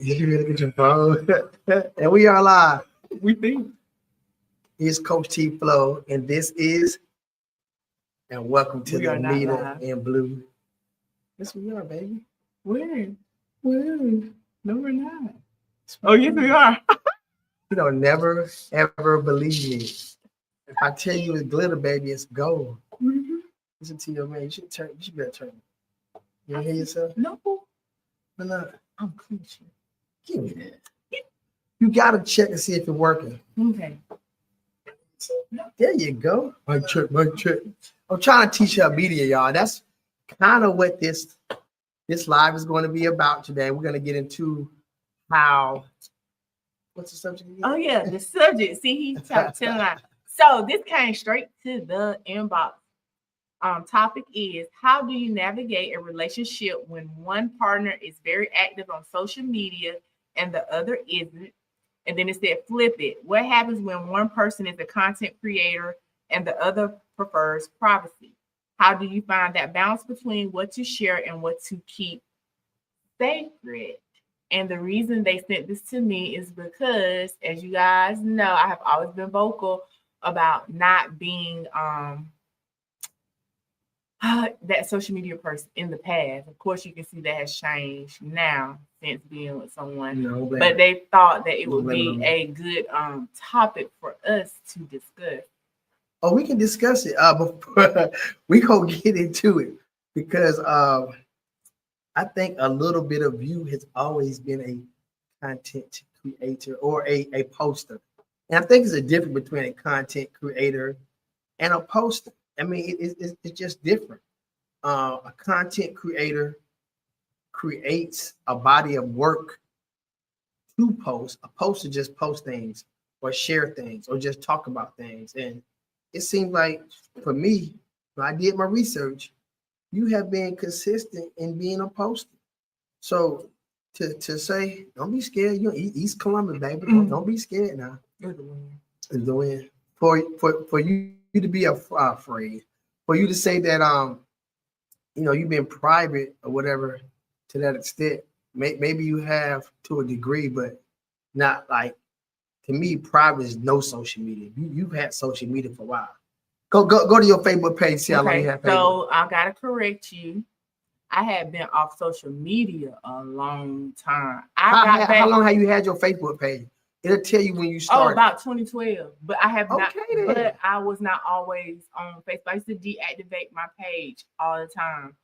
You really get your phone. And we are live. We think. It's Coach T Flow, and this is and welcome to We the are not Mita live. in Blue. Yes, we are, baby. Where? Where? No, we're not. Oh, yes, we are. You don't never ever believe me. If I tell you it's glitter, baby, it's gold. Mhm. Listen to your man. You should turn. You should better turn. You hear yourself? No, No, no. I'm clinching. Give me that. You gotta check to see if it's working. Okay. There you go. My trick, my trick. I'm trying to teach her media, y'all. That's kind of what this live is going to be about today. We're going to get into how. What's the subject again? Oh, yeah, the subject. See, he's telling us. So this came straight to the inbox. Topic is, how do you navigate a relationship when one partner is very active on social media and the other isn't? And then it said, flip it. What happens when one person is a content creator and the other prefers privacy? How do you find that balance between what to share and what to keep sacred? And the reason they sent this to me is because, as you guys know, I have always been vocal about not being that social media person in the past. Of course, you can see that has changed now since being with someone. No, but they thought that it No would blame be on a good topic for us to discuss. Oh, we can discuss it. Before we gonna get into it because I think a little bit of you has always been a content creator or a poster, and I think there's a difference between a content creator and a poster. I mean, it's just different. A content creator creates a body of work to post. A poster just post things or share things or just talk about things. And it seemed like for me, when I did my research, you have been consistent in being a poster. So to say, don't be scared. You're East Columbus, baby. Don't be scared now. It's the win. For you to be afraid, for you to say that you've been private or whatever to that extent. Maybe you have to a degree, but not like to me. Private is no social media. You've had social media for a while. Go to your Facebook page. See how long you have. So I gotta correct you. I had been off social media a long time. How long have you had your Facebook page? It'll tell you when you started. Oh, about 2012. But I have not. Then. But I was not always on Facebook. I used to deactivate my page all the time.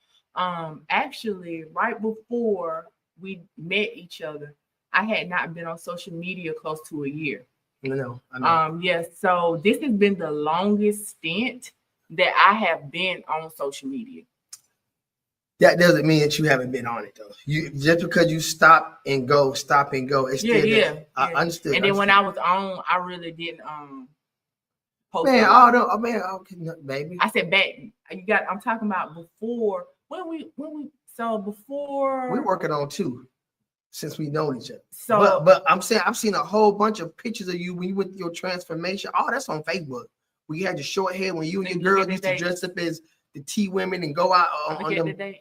Actually, right before we met each other, I had not been on social media close to a year. I know. Yes. So this has been the longest stint that I have been on social media. That doesn't mean that you haven't been on it though. You just because you stop and go. It's yeah. I understood. And then when I was on, I really didn't post. Baby. I said back. I'm talking about before when we before we're working on two since we know each other. So but I'm saying I've seen a whole bunch of pictures of you when you went through your transformation. Oh, that's on Facebook. We had your short hair when you and your girls used to dress up as the T women and go out on them.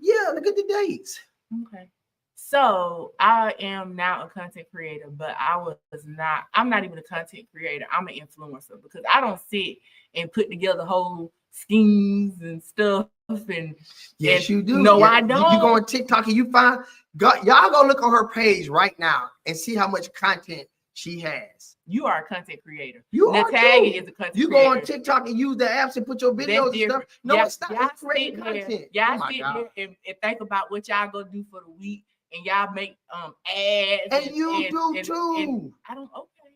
Yeah, look at the dates. Okay. So I am now a content creator, but I'm not even a content creator. I'm an influencer because I don't sit and put together whole schemes and stuff. And yes, you do. No, I don't. You go on TikTok and you find y'all go look on her page right now and see how much content she has. You are a content creator. Natalia is a content you creator. go on TikTok and use the apps and put your videos and stuff. No, it's not. It's creating content. Y'all sit there and think about what y'all gonna do for the week, and y'all make ads. And you do too. And I don't. Okay.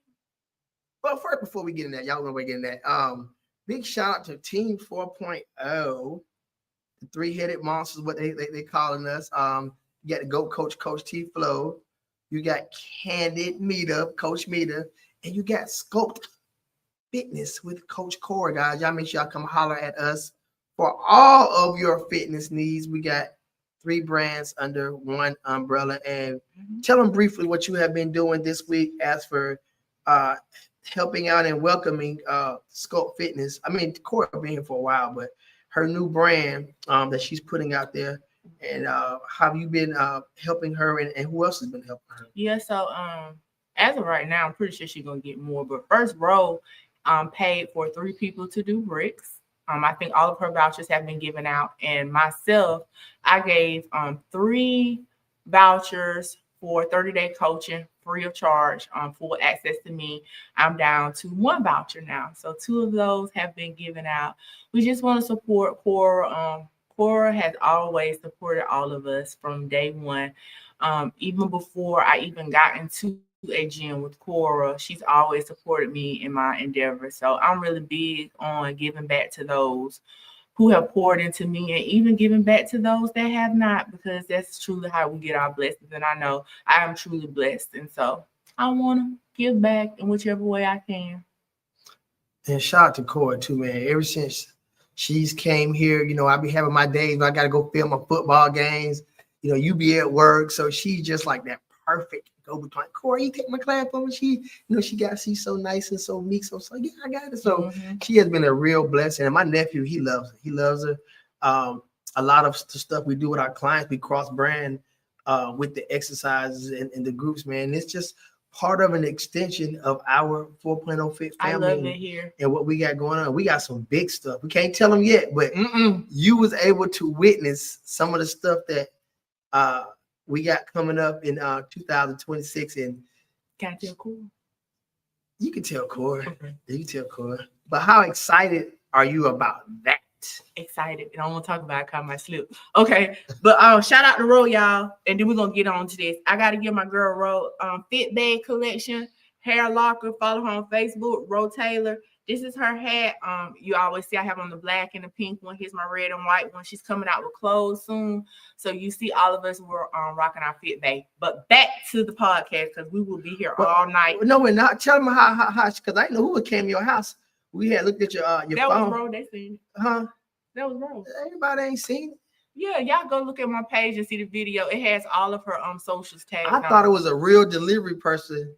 Well, first, before we get in that, y'all gonna get in that. Big shout out to Team 4.0, the three-headed monsters, what they calling us. You got the GOAT Coach T Flow. You got Candid Mita, Coach Mita. And you got Scoped Fitness with Coach Corey, guys. Y'all make sure y'all come holler at us for all of your fitness needs. We got 3 brands under one umbrella. And tell them briefly what you have been doing this week as for helping out and welcoming Scope Fitness. I mean, Corey been here for a while, but her new brand that she's putting out there and how have you been helping her, and who else has been helping her? Yeah, so as of right now, I'm pretty sure she's gonna get more. But First Row paid for 3 people to do bricks. I think all of her vouchers have been given out, and myself, I gave 3 vouchers for 30-day coaching free of charge, full access to me. I'm down to 1 voucher now, so 2 of those have been given out. We just want to support Cora. Cora has always supported all of us from day one. Even before I even got into a gym with Cora, she's always supported me in my endeavors. So I'm really big on giving back to those who have poured into me, and even giving back to those that have not, because that's truly how we get our blessings. And I know I am truly blessed. And so I want to give back in whichever way I can. And shout out to Cora too, man. Ever since she's came here, I be having my days when I got to go film my football games. You be at work, so she's just like that perfect go between. Cora, you take my class for me. She's so nice and so meek. So yeah, I got it. So she has been a real blessing. And my nephew, he loves her. He loves her. A lot of the stuff we do with our clients, we cross brand with the exercises and the groups, man. It's just part of an extension of our 4.0 Fit family. I love it here. And what we got going on. We got some big stuff. We can't tell them yet, but you was able to witness some of the stuff that we got coming up in 2026. And can I tell Cora? You can tell Cora. Okay. You can tell Cora. But how excited are you about that? Excited. And I want to talk about it, caught my slip. Okay. But shout out to Ro, y'all. And then we're gonna get on to this. I gotta give my girl Ro Fit Bag Collection, hair locker. Follow her on Facebook, Ro Taylor. This is her hat. You always see I have on the black and the pink one. Here's my red and white one. She's coming out with clothes soon. So you see all of us were rocking our Fit Bag. But back to the podcast, because we will be here all night. No, we're not. Tell them how because I know who came to your house. We had looked at your that phone. That was Ro. They seen it. Huh? That was Ro. Anybody ain't seen it. Yeah, y'all go look at my page and see the video. It has all of her socials tagged. I thought it was a real delivery person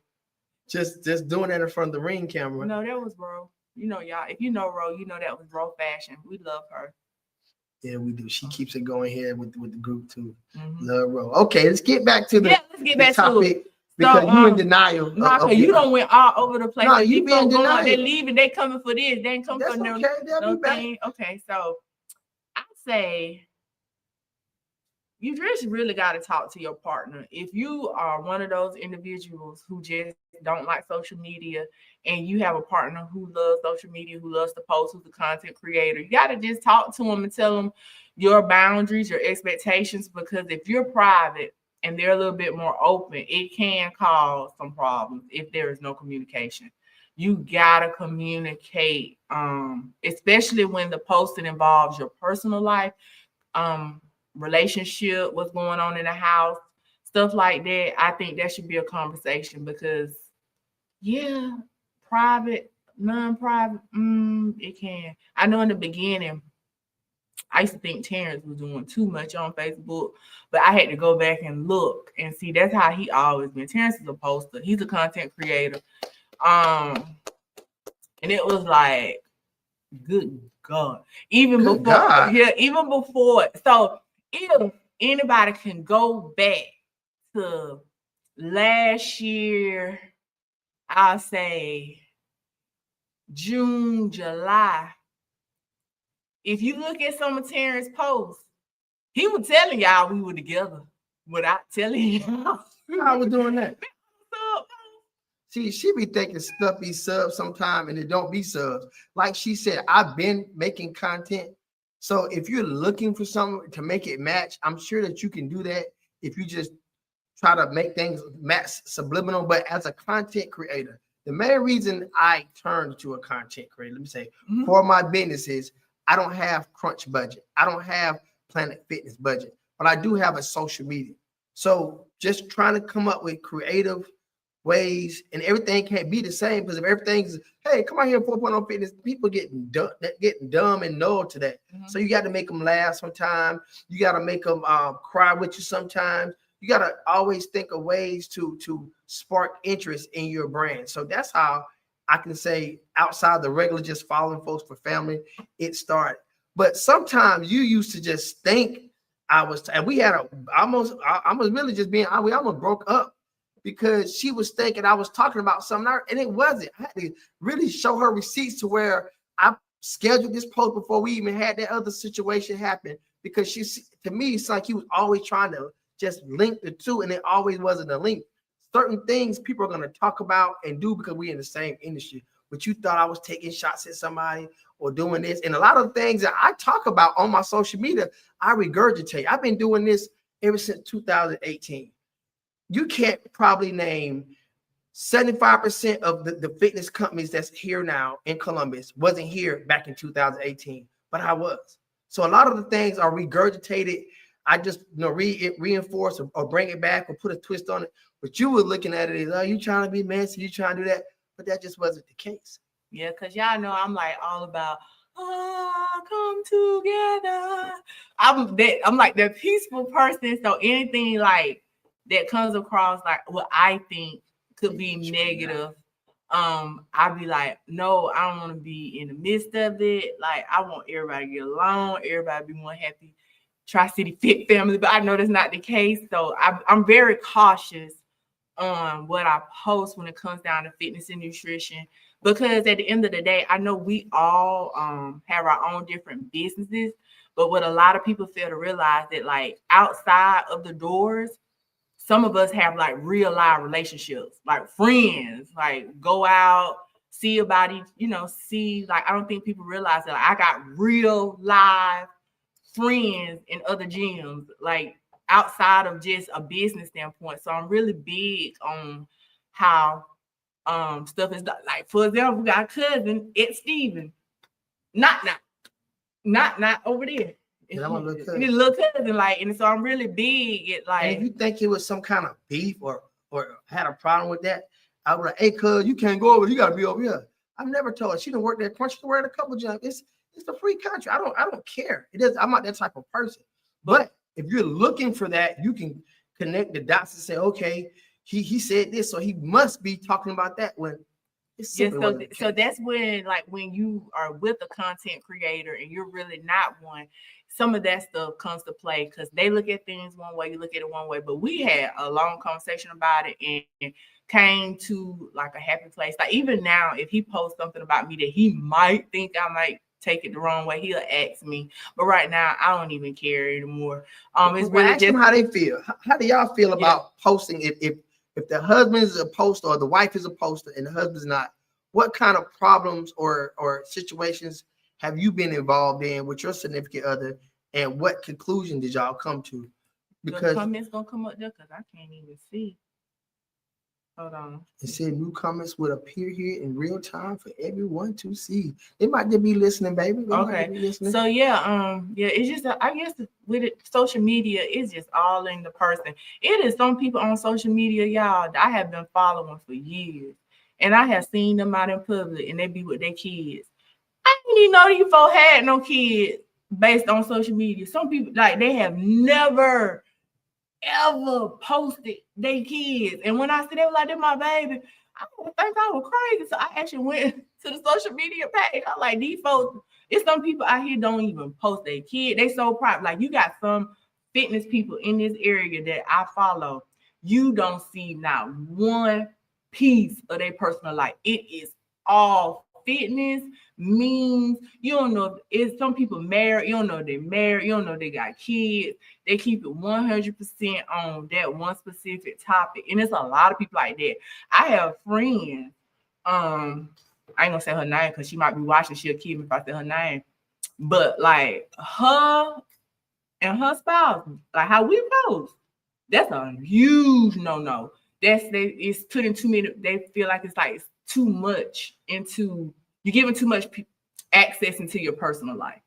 just doing that in front of the Ring camera. No, that was Ro. Y'all, if you know Ro, you know that was Ro fashion. We love her. Yeah, we do. She keeps it going here with the group too. Love Ro. Okay, let's get back to the topic. Because you in denial. No, you don't went all over the place. No, you be in denial. They leaving. They coming for this. They ain't coming for no thing. Okay, so I say you just really got to talk to your partner. If you are one of those individuals who just don't like social media, and you have a partner who loves social media, who loves to post, who's a content creator, you got to just talk to them and tell them your boundaries, your expectations. Because if you're private and they're a little bit more open, it can cause some problems if there is no communication. You gotta communicate, especially when the posting involves your personal life, relationship, what's going on in the house, stuff like that. I think that should be a conversation, because private, non-private, it can. I know in the beginning, I used to think Terrence was doing too much on Facebook, but I had to go back and look and see. That's how he always been. Terrence is a poster. He's a content creator. And it was like, good God. Even before. So if anybody can go back to last year, I'll say June, July, if you look at some of Terrence's posts, he was telling y'all we were together without telling y'all. How was doing that? See, she be thinking stuff be subs sometime and it don't be subs. Like she said, I've been making content. So if you're looking for something to make it match, I'm sure that you can do that if you just try to make things match subliminal. But as a content creator, the main reason I turned to a content creator, let me say, for my business is I don't have crunch budget. I don't have Planet Fitness budget, but I do have a social media. So just trying to come up with creative ways, and everything can't be the same, because if everything's, hey, come out here 4.0 Fitness, people getting dumb and null to that. So you got to make them laugh sometimes. You got to make them cry with you sometimes. You got to always think of ways to spark interest in your brand. So that's how I can say, outside the regular just following folks for family, it started. But sometimes you used to just think and we had I was really just being, we almost broke up because she was thinking I was talking about something, and it wasn't. I had to really show her receipts to where I scheduled this post before we even had that other situation happen, because to me, it's like he was always trying to just link the two, and it always wasn't a link. Certain things people are going to talk about and do because we're in the same industry, but you thought I was taking shots at somebody or doing this. And a lot of things that I talk about on my social media, I regurgitate. I've been doing this ever since 2018. You can't probably name 75% of the fitness companies that's here now in Columbus wasn't here back in 2018, but I was. So a lot of the things are regurgitated. I just reinforce or bring it back or put a twist on it. But you were looking at it as, oh, you trying to be messy, you trying to do that, but that just wasn't the case. Yeah, because y'all know I'm like all about come together. I'm like the peaceful person. So anything like that comes across like what I think could be negative, I'd be like, no, I don't want to be in the midst of it. Like, I want everybody to get along, everybody be one happy Tri-City Fit family, but I know that's not the case. So I'm very cautious on what I post when it comes down to fitness and nutrition, because at the end of the day, I know we all have our own different businesses, but what a lot of people fail to realize that like outside of the doors, some of us have like real life relationships, like friends, like go out, see about each, see, like, I don't think people realize that like, I got real live friends in other gyms, like outside of just a business standpoint. So I'm really big on how stuff is done. Like, for example, we got a cousin, it's Steven. Not over there. And I'm a little cousin. His little cousin, like, and so I'm really big at like. And if you think it was some kind of beef or had a problem with that, I would like, hey, cuz, you can't go over. You got to be over here. I've never told her. She done worked there. She done worked at a couple jobs. It's a free country. I don't care. It is. I'm not that type of person. But if you're looking for that, you can connect the dots and say, okay, he said this, so he must be talking about that. When it's so that's when, like, when you are with a content creator and you're really not one, some of that stuff comes to play because they look at things one way, you look at it one way. But we had a long conversation about it and came to like a happy place. Like, even now, if he posts something about me that he might think I might take it the wrong way, he'll ask me. But right now, I don't even care anymore. It's really ask them how they feel. How do y'all feel about posting? If the husband is a poster or the wife is a poster and the husband's not, what kind of problems or situations have you been involved in with your significant other, and what conclusion did y'all come to? Because the comments gonna come up there because I can't even see. Hold on. It said new comments would appear here in real time for everyone to see. They might just be listening, baby. Okay. So it's just I guess with it, social media is just all in the person. It is some people on social media, y'all, that I have been following for years, and I have seen them out in public, and they be with their kids. I didn't even know you folks had no kids based on social media. Some people, like, they have never ever posted their kids, and when I said they were like, they're my baby, I don't think I was crazy. So I actually went to the social media page. I'm like, these folks, it's some people out here don't even post their kid. They so proud. Like, you got some fitness people in this area that I follow. You don't see not one piece of their personal life. It is all fitness, memes. You don't know if some people married. You don't know if they're married. You don't know if they got kids. They keep it 100% on that one specific topic. And it's a lot of people like that. I have friends. I ain't gonna say her name because she might be watching. She'll kill me if I say her name. But like her and her spouse, like how we post, that's a huge no-no. It's putting too many. They feel like it's too much into, you're giving too much access into your personal life,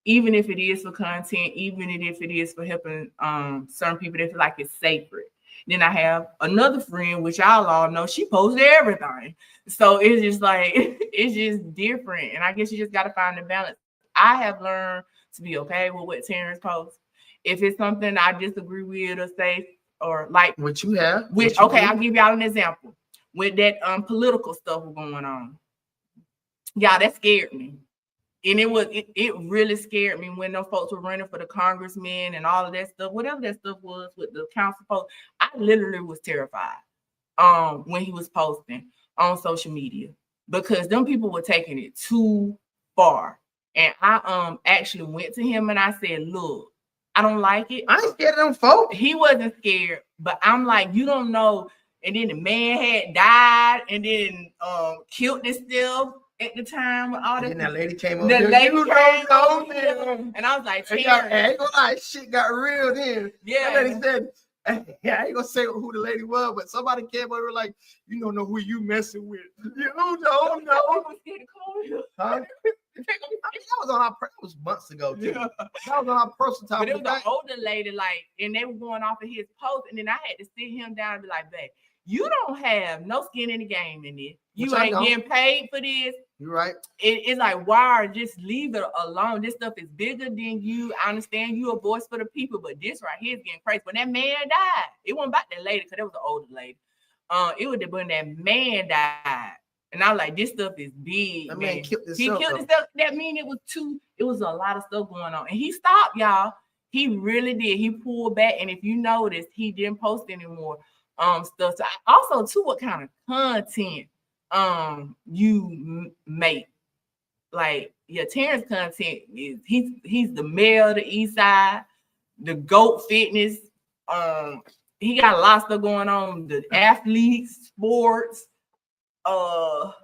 even if it is for content, even if it is for helping certain people that feel like it's sacred. Then I have another friend, which y'all all know, she posts everything. So it's just like, it's just different. And I guess you just got to find the balance. I have learned to be okay with what Terrence posts. If it's something I disagree with or say, or like, what you have, I'll give y'all an example. With that political stuff going on, y'all, that scared me. And it really scared me when those folks were running for the congressmen and all of that stuff, whatever that stuff was with the council folks. I literally was terrified when he was posting on social media because them people were taking it too far. And I actually went to him and I said, look, I don't like it. I ain't scared of them folks. He wasn't scared, but I'm like, you don't know. And then the man had died and then killed himself at the time with all And that. then that lady came up. The there, lady "You came don't over know here, them." and I was like, And y'all, I ain't gonna lie, shit got real then. yeah. That lady said, yeah, I ain't gonna say who the lady was, but somebody came over like, you don't know who you messing with. You don't know. Huh? I mean, that was on our that was months ago too. Yeah. That was on our personal time. But it was an older lady, like, and they were going off of his post, and then I had to sit him down and be like, babe, you don't have no skin in the game in this. You ain't getting paid for this. You're right. It's like, why? Just leave it alone. This stuff is bigger than you. I understand you a voice for the people, but this right here is getting crazy. When that man died, it wasn't about that lady because it was an older lady. It was when that man died. And I was like, this stuff is big. That man killed himself. He killed himself. That mean it was a lot of stuff going on. And he stopped, y'all. He really did. He pulled back. And if you notice, he didn't post anymore stuff. So also too, what kind of content you make. Like Terrence content is he's the mayor of the East Side, the GOAT Fitness. He got a lot of stuff going on. The athletes, sports,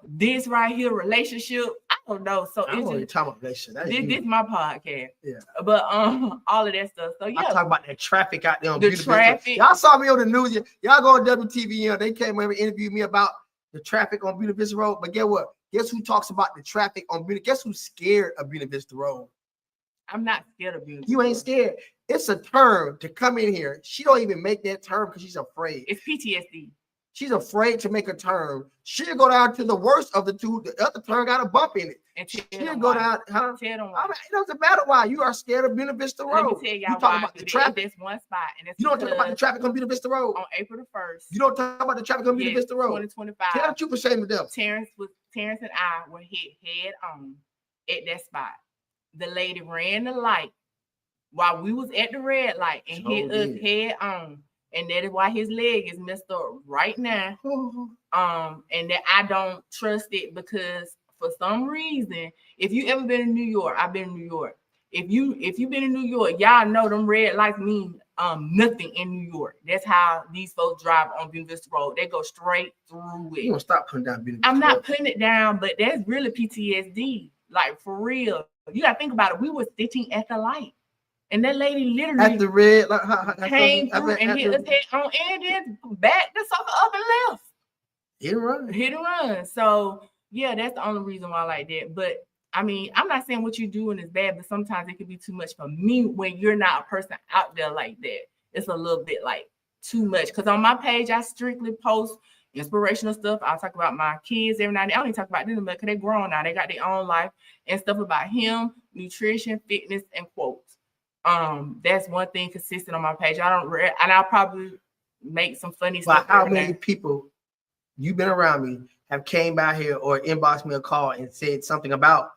this right here, relationship. I don't know. So I don't want to talk about relationship. This is my podcast. Yeah. But all of that stuff. So yeah. I talk about that traffic out there on the traffic. Y'all saw me on the news. Y'all go on WTVN. They came over and interviewed me about the traffic on Buena Vista Road. But guess what? Guess who talks about the traffic on Buena? Guess who's scared of Buena Vista Road? I'm not scared of Buena Vista. You ain't scared. It's a term to come in here. She don't even make that term because she's afraid. It's PTSD. She's afraid to make a turn. She'll go down to the worst of the two. The other turn got a bump in it. And she'll go down. Huh? Tell them I mean, it doesn't matter why you are scared of Buena Vista Road. Let me tell y'all you talking about the traffic. There's one spot, and you don't talk about the traffic on Buena Vista Road on April the 1st. You don't talk about the traffic on Buena Vista Road. 2025. Tell the truth, for shame of them. Terrence and I were hit head on at that spot. The lady ran the light while we was at the red light and hit us head on. And that is why his leg is messed up right now. And that I don't trust it because for some reason, if you ever been in New York, I've been in New York. If you've been in New York, y'all know them red lights mean nothing in New York. That's how these folks drive on Buena Vista Road. They go straight through it. You gonna stop putting down Buena Vista I'm not Road. putting it down, but that's really PTSD. Like for real. You gotta think about it. We were sitting at the light. And that lady literally at the red like, came through and hit us head on and then back the sucker up and left. Hit and run. So yeah, that's the only reason why I like that. But I mean, I'm not saying what you're doing is bad, but sometimes it can be too much for me when you're not a person out there like that. It's a little bit like too much. Because on my page, I strictly post inspirational stuff. I talk about my kids every night. I don't even talk about them because they're grown now. They got their own life and stuff about him, nutrition, fitness, and quotes. That's one thing consistent on my page. And I'll probably make some funny stuff. How many people you've been around me have came by here or inboxed me a call and said something about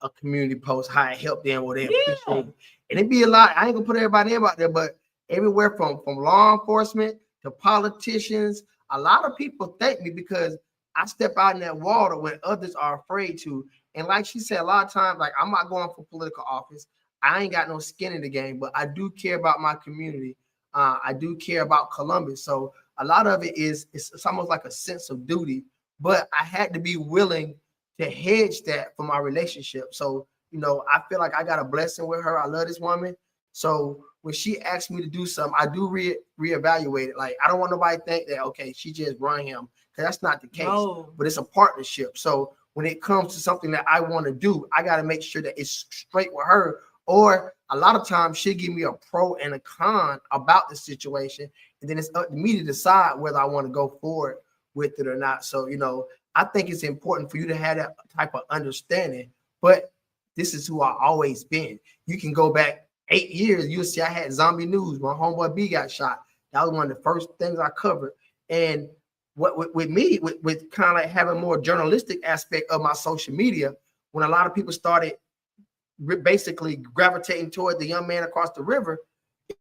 a community post, how it helped them or they appreciate it. And it'd be a lot. I ain't gonna put everybody name out there, but everywhere from law enforcement to politicians, a lot of people thank me because I step out in that water when others are afraid to. And like she said, a lot of times, like I'm not going for political office. I ain't got no skin in the game, but I do care about my community. I do care about Columbus. So a lot of it it's almost like a sense of duty, but I had to be willing to hedge that for my relationship. So, you know, I feel like I got a blessing with her. I love this woman. So when she asked me to do something, I do reevaluate it. Like, I don't want nobody to think that, okay, she just run him, because that's not the case. No. But it's a partnership. So when it comes to something that I want to do, I got to make sure that it's straight with her. Or a lot of times she'll give me a pro and a con about the situation. And then it's up to me to decide whether I want to go forward with it or not. So, you know, I think it's important for you to have that type of understanding. But this is who I always been. You can go back 8 years. You'll see I had zombie news. My homeboy B got shot. That was one of the first things I covered. And what with me, with kind of like having more journalistic aspect of my social media, when a lot of people started basically gravitating toward the young man across the river,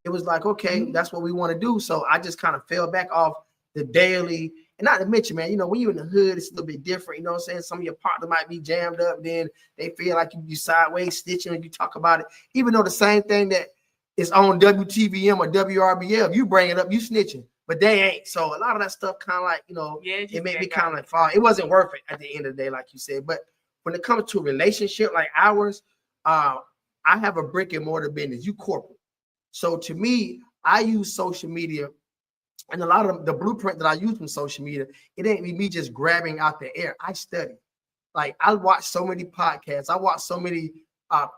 it was like, okay, that's what we want to do. So I just kind of fell back off the daily. And not to mention, man, when you're in the hood, it's a little bit different. You know what I'm saying? Some of your partner might be jammed up, then they feel like you sideways stitching and you talk about it. Even though the same thing that is on WTVM or WRBL, you bring it up, you snitching, but they ain't. So a lot of that stuff kind of like, it made me kind of like fall. It wasn't worth it at the end of the day, like you said. But when it comes to a relationship like ours, I have a brick and mortar business. You corporate. So to me, I use social media, and a lot of the blueprint that I use from social media, it ain't me just grabbing out the air. I study. Like I watch so many podcasts. I watch so many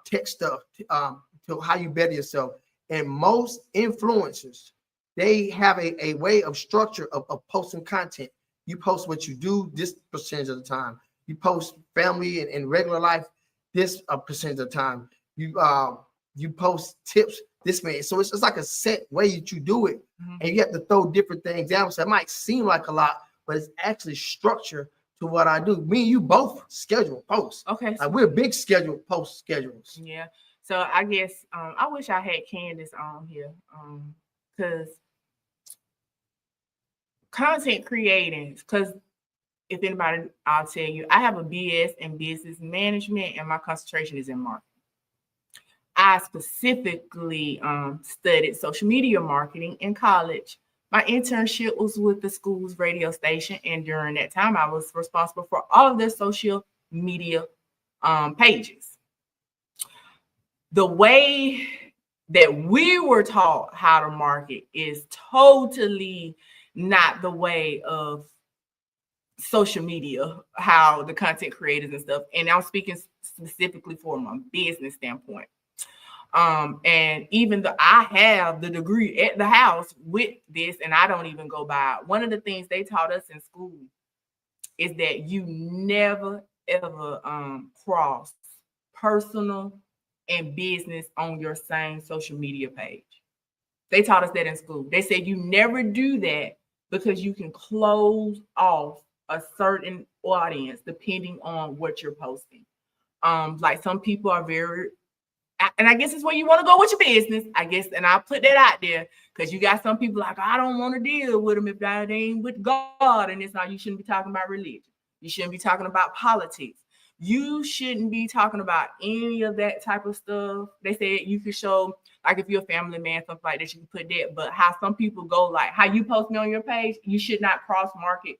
tech stuff to how you better yourself. And most influencers, they have a way of structure of posting content. You post what you do this percentage of the time. You post family and regular life this percentage of the time. You post tips this way. So it's like a set way that you do it. And you have to throw different things down. So it might seem like a lot, but it's actually structure to what I do. Me and you both schedule posts. Okay. Like we're big post schedulers. Yeah. So I guess I wish I had Candace on here because content creating, because if anybody, I'll tell you, I have a BS in business management and my concentration is in marketing. I specifically studied social media marketing in college. My internship was with the school's radio station, and during that time, I was responsible for all of their social media pages. The way that we were taught how to market is totally not the way of social media, how the content creators and stuff. And I'm speaking specifically from a business standpoint. And even though I have the degree at the house with this, and I don't even go by it. One of the things they taught us in school is that you never ever cross personal and business on your same social media page. They taught us that in school. They said you never do that because you can close off a certain audience depending on what you're posting. Like some people are very, and I guess it's where you want to go with your business, I guess, and I'll put that out there because you got some people like, I don't want to deal with them if that ain't with God, and it's not, you shouldn't be talking about religion. You shouldn't be talking about politics. You shouldn't be talking about any of that type of stuff. They said you could show, like if you're a family man, stuff like that, you can put that. But how some people go, like how you post me on your page, you should not cross market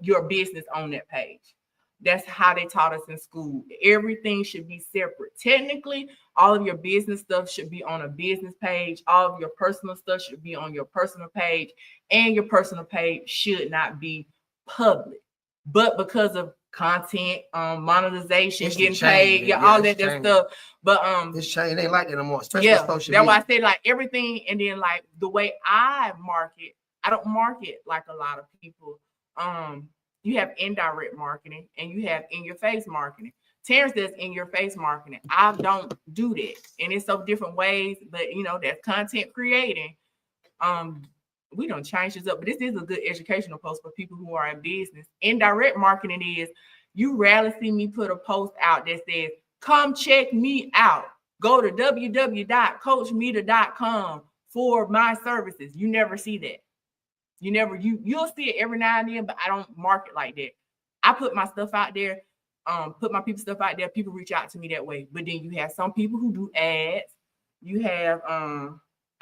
your business on that page. That's how they taught us in school. Everything should be separate. Technically, all of your business stuff should be on a business page. All of your personal stuff should be on your personal page. And your personal page should not be public. But because of content, monetization, it's getting paid, all that stuff. But this chain ain't like that no more, especially social media. That's why I say like everything, and then like the way I market, I don't market like a lot of people. You have indirect marketing and you have in your face marketing. Terrence does in your face marketing. I don't do that. And it's so different ways, but that's content creating. We don't change this up, but this is a good educational post for people who are in business. Indirect marketing is you rarely see me put a post out that says, come check me out. Go to www.coachmita.com for my services. You never see that. You'll see it every now and then, but I don't market like that. I put my stuff out there, put my people stuff out there. People reach out to me that way. But then you have some people who do ads. You have,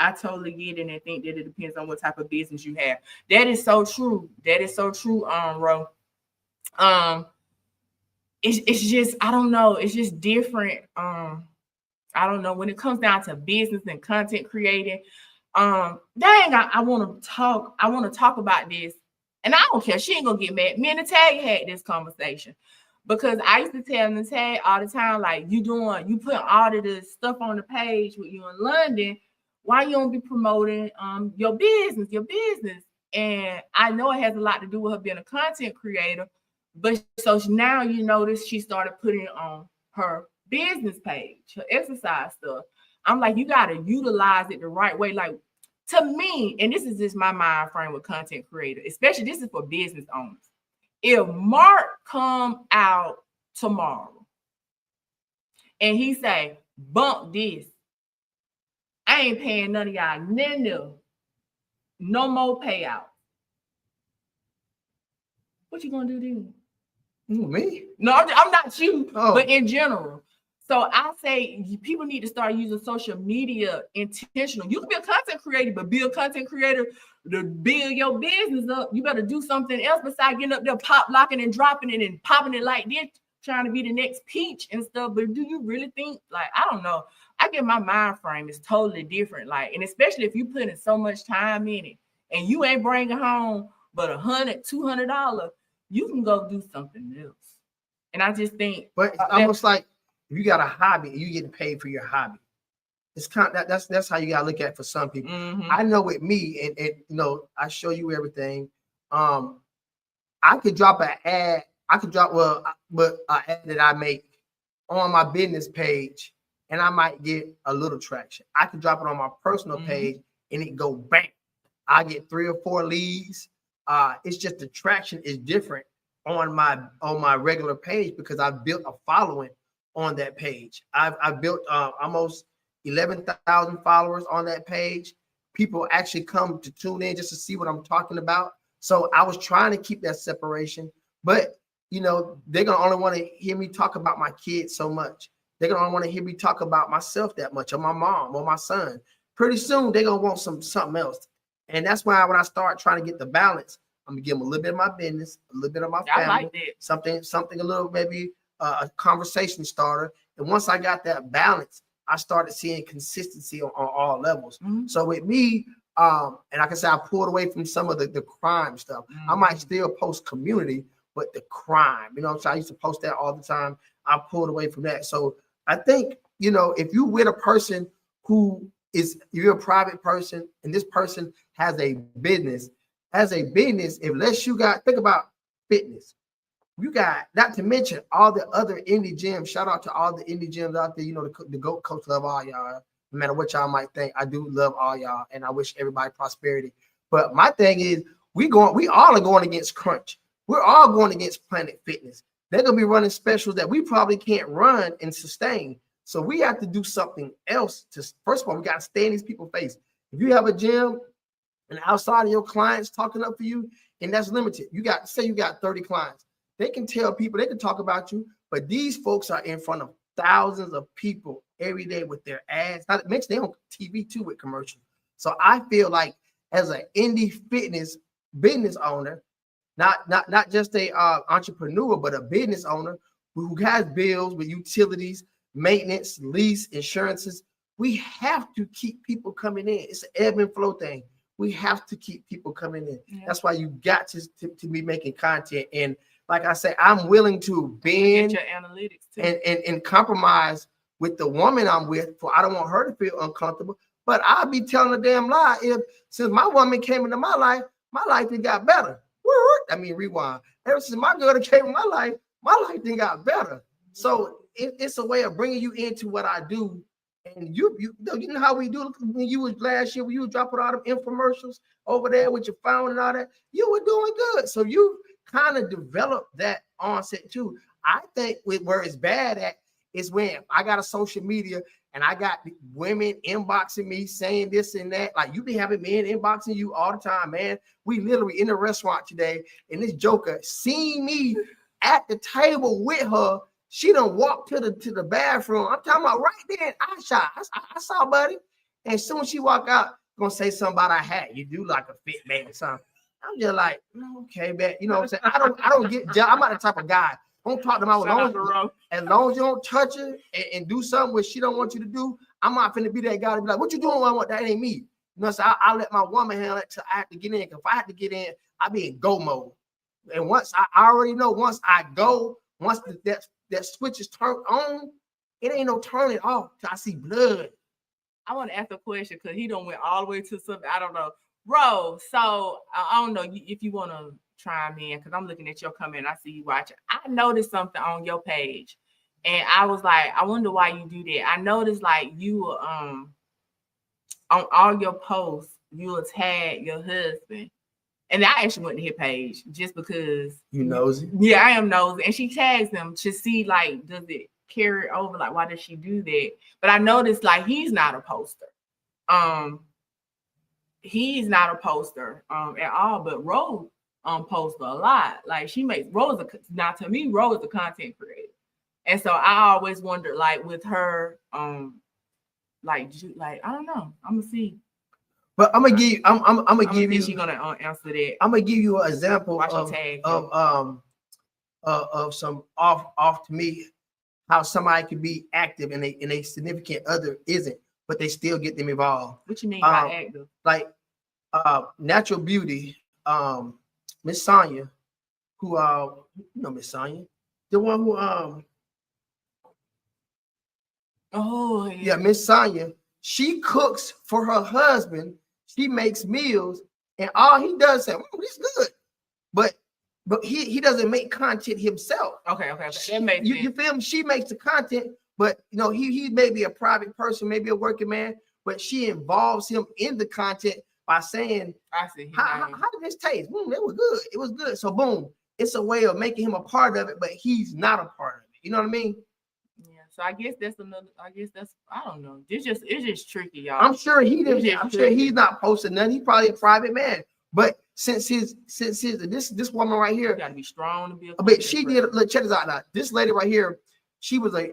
I totally get it, and I think that it depends on what type of business you have. That is so true. Ro. It's just, I don't know. It's just different. I don't know when it comes down to business and content creating. I want to talk about this, and I don't care. She ain't gonna get mad. Me and Natalia had this conversation because I used to tell Natalia all the time, like, you put all of the stuff on the page with you in London. Why you don't be promoting your business? And I know it has a lot to do with her being a content creator, but so now you notice she started putting it on her business page, her exercise stuff. I'm like, you got to utilize it the right way. Like, to me, and this is just my mind frame with content creator, especially this is for business owners. If Mark come out tomorrow and he say, bump this. I ain't paying none of y'all no more payout. What you gonna do then? Me? No, I'm not you, Oh. but in general. So I say people need to start using social media intentional. You can be a content creator, but be a content creator to build your business up. You better do something else besides getting up there, pop locking and dropping it and popping it like this, trying to be the next peach and stuff. But do you really think, like, I don't know. I get my mind frame is totally different. Like, and especially if you put in so much time in it and you ain't bringing home but $100, $200, you can go do something else. And I just think, but it's almost like if you got a hobby, you getting paid for your hobby. It's kind of that's how you gotta look at it for some people. I know with me, and you know, I show you everything. I could drop an ad. I could drop an ad that I make on my business page, and I might get a little traction. I could drop it on my personal page, and it go bang. I get 3 or 4 leads. It's just the traction is different on my regular page because I've built a following on that page. I've built almost 11,000 followers on that page. People actually come to tune in just to see what I'm talking about. So I was trying to keep that separation, but you know, they're gonna only want to hear me talk about my kids so much. They're gonna only want to hear me talk about myself that much, or my mom, or my son. Pretty soon they're gonna want something else. And that's why when I start trying to get the balance, I'm gonna give them a little bit of my business, a little bit of my family, I like that. something a little, maybe a conversation starter. And once I got that balance, I started seeing consistency on all levels. So with me, and like I said, I pulled away from some of the crime stuff. I might still post community, but the crime, you know, so I used to post that all the time. I pulled away from that. So I think, you know, if you with a person you're a private person and this person has a business, unless you think about fitness, you got, not to mention all the other indie gyms. Shout out to all the indie gyms out there. You know, the GOAT coach love all y'all. No matter what y'all might think, I do love all y'all, and I wish everybody prosperity. But my thing is, we all are going against Crunch. We're all going against Planet Fitness. They're gonna be running specials that we probably can't run and sustain. So we have to do something else. First of all, we got to stay in these people's face. If you have a gym and outside of your clients talking up for you, and that's limited, you got 30 clients. They can tell people, they can talk about you, but these folks are in front of thousands of people every day with their ads. Not to mention they're on TV too with commercials. So I feel like as an indie fitness business owner, not just a entrepreneur, but a business owner who has bills with utilities, maintenance, lease, insurances, we have to keep people coming in. It's an ebb and flow thing. We have to keep people coming in. Yeah. That's why you got to be making content. And like I said, I'm willing to bend your analytics too. And compromise with the woman I'm with, for I don't want her to feel uncomfortable. But I'll be telling a damn lie if, since my woman came into my life done got better. I mean, rewind. Ever since my girl came in my life done got better. So it's a way of bringing you into what I do. And you know how we do when you was last year, when you were dropping all them infomercials over there with your phone and all that, you were doing good. So you kind of developed that onset too. I think where it's bad at is when I got a social media and I got women inboxing me saying this and that. Like, you be having men inboxing you all the time, man. We literally in a restaurant today, and this joker seen me at the table with her. She done walked to the bathroom. I'm talking about right there. I saw, buddy. And as soon as she walk out, gonna say something about her hat. You do like a fit man or something. I'm just like, okay, man. You know what I'm saying? I don't get. I'm not the type of guy. Don't talk to my as long as you don't touch her and do something where she don't want you to do. I'm not finna be that guy to be like, what you doing? I want that ain't me. You know, so I let my woman handle it till I have to get in. If I have to get in, I be in go mode. And once I already know, once I go, once that switch is turned on, it ain't no turning off till I see blood. I want to ask a question because he don't went all the way to something. I don't know. Bro, so I don't know if you want to chime in because I'm looking at your comment. I see you watching. I noticed something on your page, and I was like, I wonder why you do that. I noticed like you on all your posts, you will tag your husband. And I actually went to his page just because you nosy. Yeah, I am nosy. And she tags him to see, like, does it carry over? Like, why does she do that? But I noticed like he's not a poster. He's not a poster at all, but Rose posts a lot. Like she makes Rose now to me, Rose is a content creator. And so I always wondered, like with her, like I don't know. I'm gonna see. But I'm gonna give you. I'm gonna give you. She's gonna answer that. I'm gonna give you an example of some off to me how somebody could be active and a significant other isn't, but they still get them involved. What you mean by active? Like Natural Beauty, Miss Sonia, who you know Miss Sonia, the one who oh yeah, Miss Sonia, she cooks for her husband, she makes meals, and all he does is say, "It's good," but he doesn't make content himself. Okay. That makes you feel me? She makes the content, but you know he may be a private person, maybe a working man, but she involves him in the content by saying, "I see." How did this taste? It was good. It was good. So boom, it's a way of making him a part of it, but he's not a part of it. You know what I mean? Yeah. So I guess that's another. I don't know. It's just tricky, y'all. I'm sure he didn't. I'm sure he's not posting nothing. He's probably a private man. But since this woman right here, you gotta be strong to be a but she did. Look, check this out now. This lady right here, she was a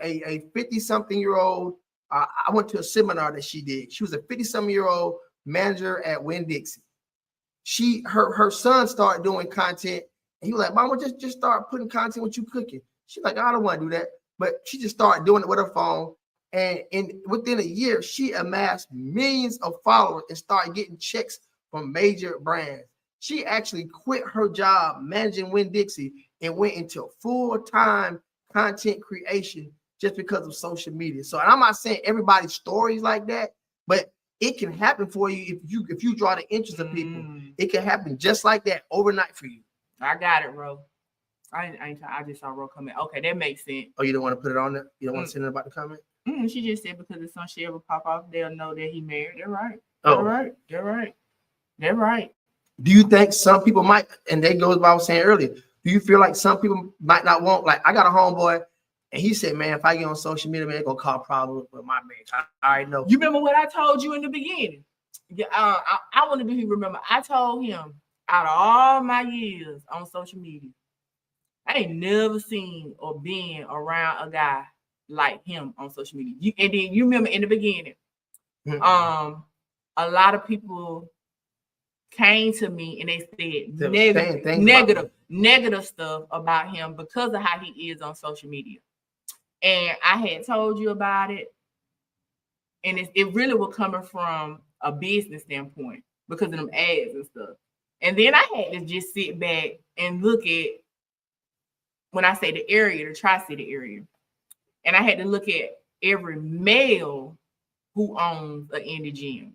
50-something-year-old. I went to a seminar that she did. She was a 50-something-year-old manager at Winn-Dixie. Her son started doing content, and he was like, "Mama, just start putting content with you cooking." She's like, "I don't want to do that," but she just started doing it with her phone. And within a year, she amassed millions of followers and started getting checks from major brands. She actually quit her job managing Winn-Dixie and went into full-time content creation just because of social media. So I'm not saying everybody's stories like that, but it can happen for you if you draw the interest of people. It can happen just like that overnight for you. I got it, Ro. I just saw Ro comment. Okay, that makes sense. Oh, you don't want to put it on there? You don't want to say anything about the comment? She just said because if some shit ever pop off, they'll know that he married. They're right. They're right. Do you think some people might, and that goes by what I was saying earlier, do you feel like some people might not want, like I got a homeboy, and he said, man, if I get on social media, man, it's going to cause problems with my marriage. I already know. You remember what I told you in the beginning? I want to do you remember. I told him, out of all my years on social media, I ain't never seen or been around a guy like him on social media. And then you remember in the beginning, a lot of people came to me and they said negative stuff about him because of how he is on social media. And I had told you about it, and it really was coming from a business standpoint because of them ads and stuff. And then I had to just sit back and look at, when I say the area, the Tri-City area, and I had to look at every male who owns an indie gym.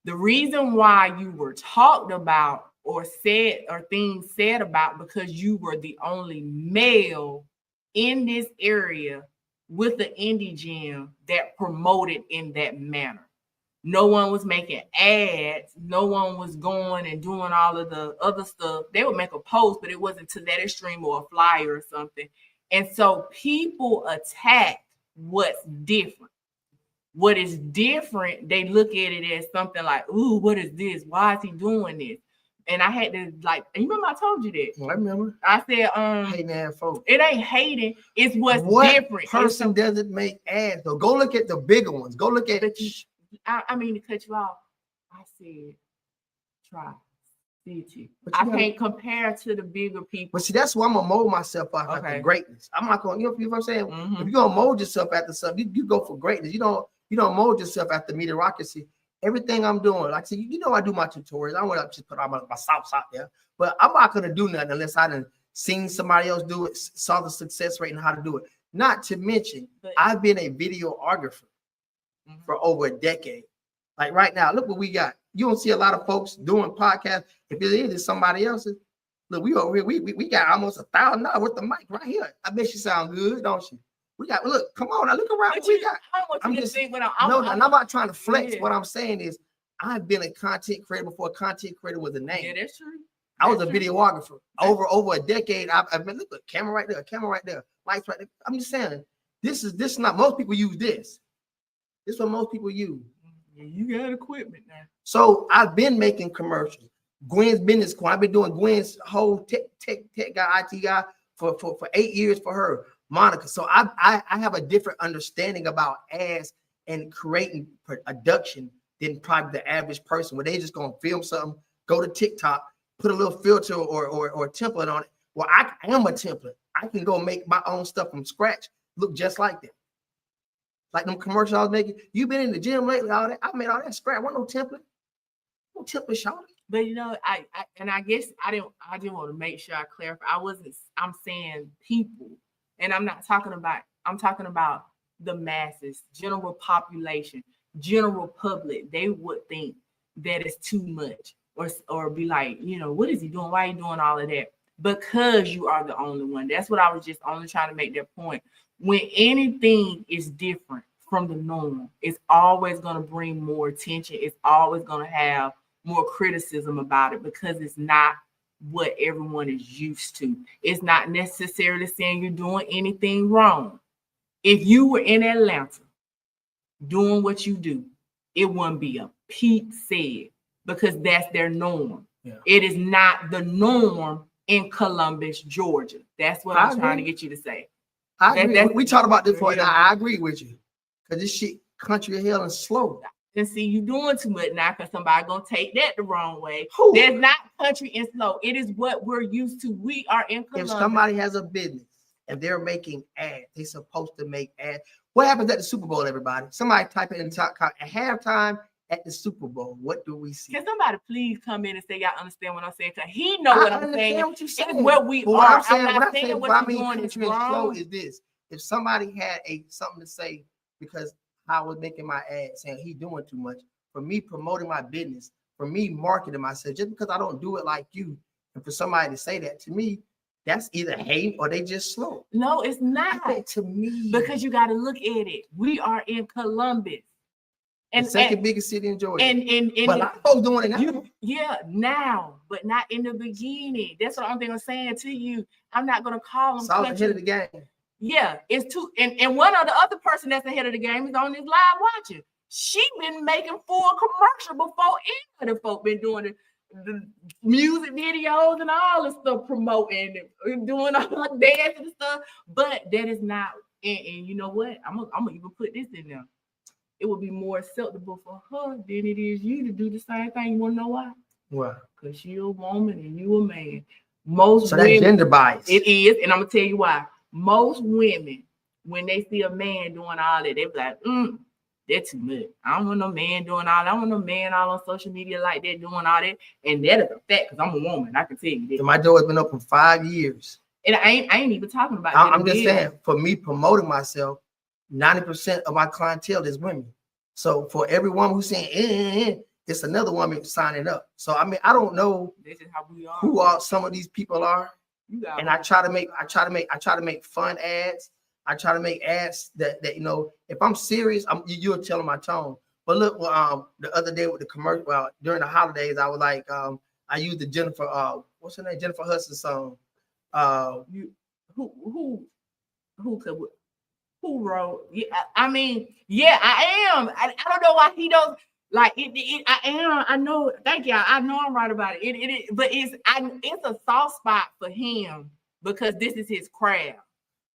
The reason why you were talked about or said or things said about because you were the only male in this area with the indie gym that promoted in that manner. No one was making ads. No one was going and doing all of the other stuff. They would make a post, but it wasn't to that extreme or a flyer or something. And so people attack what's different. What is different, they look at it as something like, ooh, what is this? Why is he doing this? And I had to and you remember I told you that. I remember. I said, hating ass folks. It ain't hating. It's what's different. Person doesn't make ads though. Go look at the bigger ones. Go look at I mean to cut you off. I said, try. I can't compare to the bigger people. But see, that's why I'm gonna mold myself after greatness. I'm not gonna, you know what I'm saying? If you're gonna mold yourself after something, you go for greatness. You don't mold yourself after mediocrity. Everything I'm doing, like I you know, I do my tutorials. I don't want to just put all my sauce out there, but I'm not gonna do nothing unless I done seen somebody else do it, saw the success rate and how to do it. Not to mention, I've been a videographer for over a decade. Like right now, look what we got. You don't see a lot of folks doing podcasts. If it is, it's somebody else's. Look, we over here, we got almost $1,000 worth of mic right here. I bet you sound good, don't you? We got, look, come on, now look around what we got. I'm not trying to flex. What I'm saying is, I've been a content creator before content creator was a name. Yeah, that's true. I was a videographer over a decade. I've been look at camera right there, lights right there. I'm just saying, this is not most people use this. This is what most people use. Yeah, you got equipment now. So I've been making commercials. Gwen's business corner. I've been doing Gwen's whole tech guy, IT guy for 8 years for her, Monica. So I have a different understanding about ads and creating production than probably the average person, where they just gonna film something, go to TikTok, put a little filter or template on it. Well, I am a template. I can go make my own stuff from scratch, look just like that. Like them commercials I was making. You been in the gym lately? All that I made all that scratch. Wasn't no template. No template, Sean. But you know, I guess I didn't want to make sure I clarify. I'm saying people, and I'm talking about the masses, general population, general public. They would think that it's too much, or be like, you know, what is he doing? Why are you doing all of that? Because you are the only one. That's what I was just only trying to make that point. When anything is different from the norm, it's always going to bring more attention. It's always going to have more criticism about it, because it's not what everyone is used to. It's not necessarily saying you're doing anything wrong. If you were in Atlanta doing what you do, it wouldn't be a peep said, because that's their norm. Yeah. It is not the norm in Columbus, Georgia. That's what I'm trying to get you to say. I agree. We talked about this before. Yeah. I agree with you, because this shit country of hell and slow. And see, you doing too much now, because somebody gonna take that the wrong way. Who? There's not country and slow. It is what we're used to. We are in Columbus. If somebody has a business and they're making ads, they're supposed to make ads. What happens at the Super Bowl, everybody? Somebody type it in the top at halftime at the Super Bowl. What do we see? Can somebody please come in and say y'all understand what I'm saying? Because he know what I'm saying. What you're saying. It's what we but are. I'm not saying what you're doing is wrong. Slow is this. If somebody had something to say, because I was making my ad saying he doing too much, for me promoting my business, for me marketing myself, just because I don't do it like you, and for somebody to say that to me, that's either hate or they just slow. No, it's not. To me, because you got to look at it. We are in Columbus, and the second biggest city in Georgia. And but a lot of folks doing it now. Now, but not in the beginning. That's what I'm saying to you. I'm not gonna call them ahead of the game. Yeah, it's two, and one of the other person that's ahead of the game is on this live watching. She been making full commercial before any of the folk been doing the music videos and all this stuff, promoting and doing all the dance and stuff. But that is not, and you know what? I'm gonna even put this in there. It would be more acceptable for her than it is you to do the same thing. You want to know why? Why? Because you're a woman and you a man. Most so that's gender bias. It is, and I'm gonna tell you why. Most women, when they see a man doing all that, they be like, that's too much. I don't want no man doing all that. I don't want no man all on social media like that doing all that. And that is a fact, because I'm a woman. I can tell you that. My door has been open 5 years. And I ain't even talking about that. I'm just saying, for me promoting myself, 90% of my clientele is women. So for every woman who's saying, it's another woman signing up. So I mean, I don't know this is how we are. Who all some of these people are. And I try to make fun ads. I try to make ads that you know, if I'm serious, you're telling my tone. But look, the other day with the commercial, during the holidays, I was like, I used the Jennifer, what's her name, Jennifer Hudson song. Who wrote? Yeah, I mean, yeah, I am. I don't know why he don't like it. I am. I know. Thank y'all. I know I'm right about it. But it's a soft spot for him because this is his craft.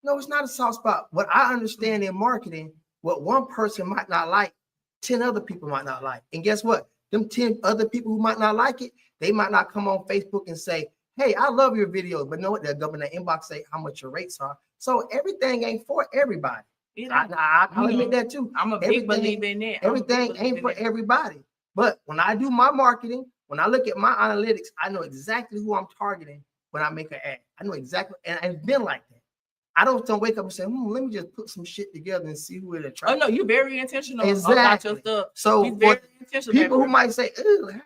No, it's not a soft spot. What I understand in marketing, what one person might not like, 10 other people might not like. And guess what? Them 10 other people who might not like it, they might not come on Facebook and say, hey, I love your videos. But know what? They'll go in the inbox, say how much your rates are. So everything ain't for everybody. I'll admit that too. I'm a big believer in that. Everything ain't for everybody. But when I do my marketing, when I look at my analytics, I know exactly who I'm targeting when I make an ad. I know exactly, and it's been like that. I don't wake up and say, let me just put some shit together and see who it attracts. Oh no, you're very intentional about your stuff. So for people who might say,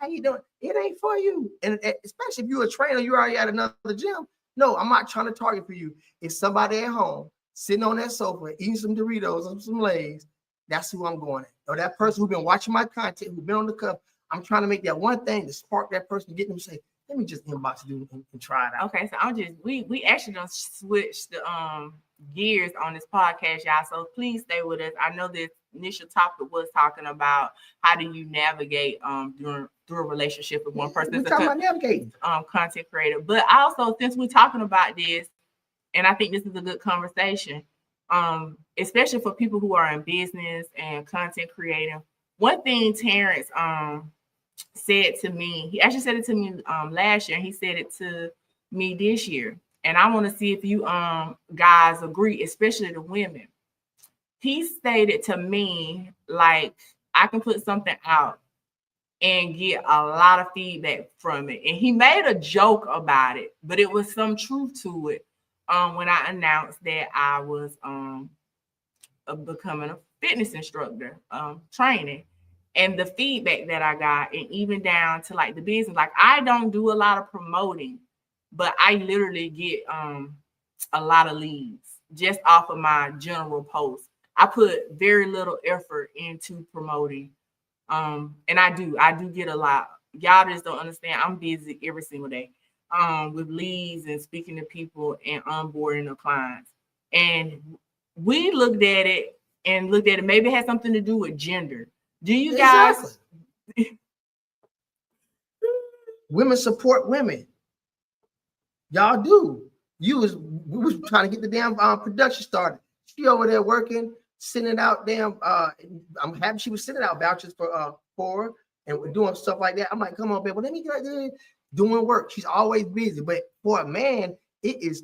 how you doing? It ain't for you. And especially if you're a trainer, you already at another gym. No, I'm not trying to target for you. If somebody at home sitting on that sofa eating some Doritos and some Lay's, that's who I'm going at. Or that person who's been watching my content, who's been on the cuff, I'm trying to make that one thing to spark that person to get them to say, let me just inbox you and try it out. Okay, so we actually don't switch the gears on this podcast, y'all. So please stay with us. I know this initial topic was talking about how do you navigate through a relationship with one person. We're talking about navigating. Content creator. But also, since we're talking about this, and I think this is a good conversation, especially for people who are in business and content creating. One thing Terrence said to me, he actually said it to me last year, and he said it to me this year. And I want to see if you guys agree, especially the women. He stated to me, like, I can put something out and get a lot of feedback from it. And he made a joke about it, but it was some truth to it when I announced that I was becoming a fitness instructor, training. And the feedback that I got, and even down to like the business, like I don't do a lot of promoting, but I literally get a lot of leads just off of my general posts. I put very little effort into promoting. And I do get a lot. Y'all just don't understand. I'm busy every single day with leads and speaking to people and onboarding the clients. And we looked at it maybe it had something to do with gender. Do you guys? Women support women. Y'all do. We was trying to get the damn production started. She over there working, sending out damn. I'm happy she was sending out vouchers for her and doing stuff like that. I'm like, come on, baby. Well, let me get out there doing work. She's always busy. But for a man, it is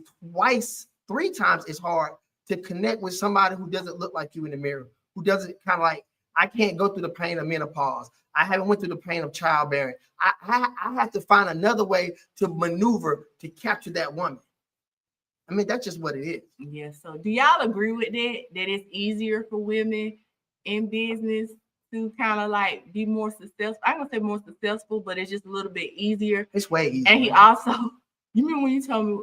3 times as hard to connect with somebody who doesn't look like you in the mirror, who doesn't kind of like. I can't go through the pain of menopause. I haven't went through the pain of childbearing. I have to find another way to maneuver to capture that woman. I mean, that's just what it is. Yeah. So do y'all agree with that? That it's easier for women in business to kind of like be more successful? I'm gonna say more successful, but it's just a little bit easier. It's way easier. And he also, you remember when you told me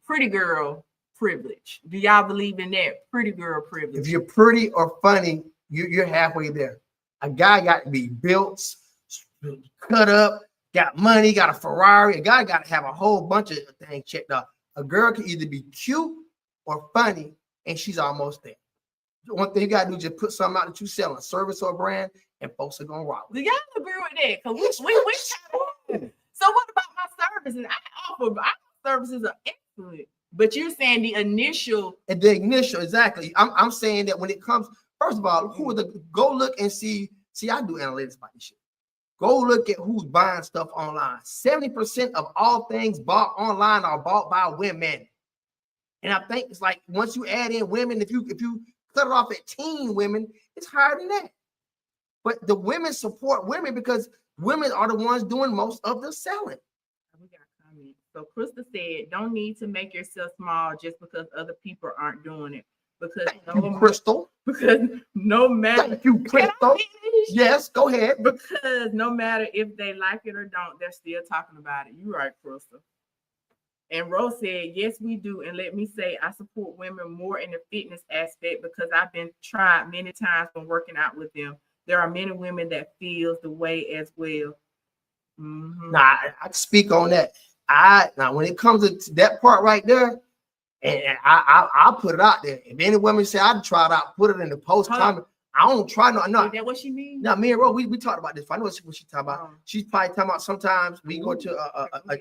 pretty girl privilege? Do y'all believe in that pretty girl privilege? If you're pretty or funny, you're halfway there. A guy got to be built, cut up, got money, got a Ferrari. A guy got to have a whole bunch of things checked out. A girl can either be cute or funny, and she's almost there. One thing you got to do is just put something out that you sell, a service or a brand, and folks are going to rock. Do y'all agree with that? Because we So what about my services? My services are excellent. But you're saying the initial. Exactly. I'm saying that when it comes, first of all, go look and see. See, I do analytics about this shit. Go look at who's buying stuff online. 70% of all things bought online are bought by women. And I think it's like once you add in women, if you cut it off at teen women, it's higher than that. But the women support women because women are the ones doing most of the selling. We got comments. So Krista said, don't need to make yourself small just because other people aren't doing it. Because Crystal. Because no matter. Thank you, Crystal. Yes, go ahead. Because no matter if they like it or don't, they're still talking about it. You're right, Crystal. And Rose said, yes, we do. And let me say, I support women more in the fitness aspect because I've been tried many times when working out with them. There are many women that feels the way as well. Mm-hmm. Now, I speak on that. Now, when it comes to that part right there, and I'll put it out there. If any woman say I'd try it out, put it in the post comment. I don't try no. Is that what she means? No, me and Ro, we talked about this. I know what she's talking about. She's probably talking about sometimes we go to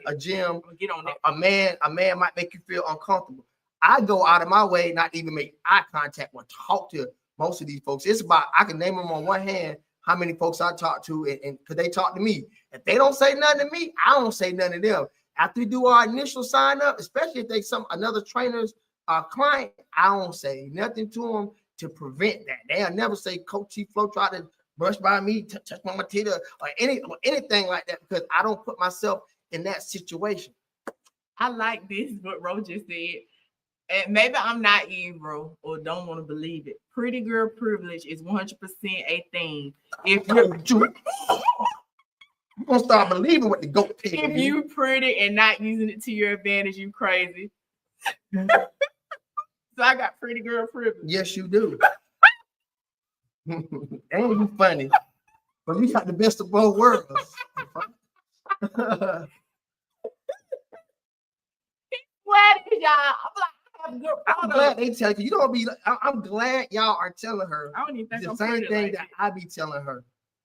a gym. Get on that. A man might make you feel uncomfortable. I go out of my way not even make eye contact or talk to most of these folks. It's about I can name them on one hand how many folks I talk to, and because they talk to me. If they don't say nothing to me, I don't say nothing to them. After we do our initial sign up, especially if they another trainer's client, I don't say nothing to them to prevent that. They'll never say Coach T Flo tried to brush by me, touch my titty, or anything like that because I don't put myself in that situation. I like this, what Ro just said. And maybe I'm naive, Ro, or don't want to believe it. Pretty girl privilege is 100% a thing. If you're you're gonna start believing what the goat pig is. If you pretty and not using it to your advantage, you crazy. So I got pretty girl privilege. Yes, you do. And you funny. But we got the best of both worlds. y'all. I'm like, I have good I'm glad they tell you. You don't be. I'm glad y'all are telling her I don't even think the I'm same pretty thing like that I be telling her.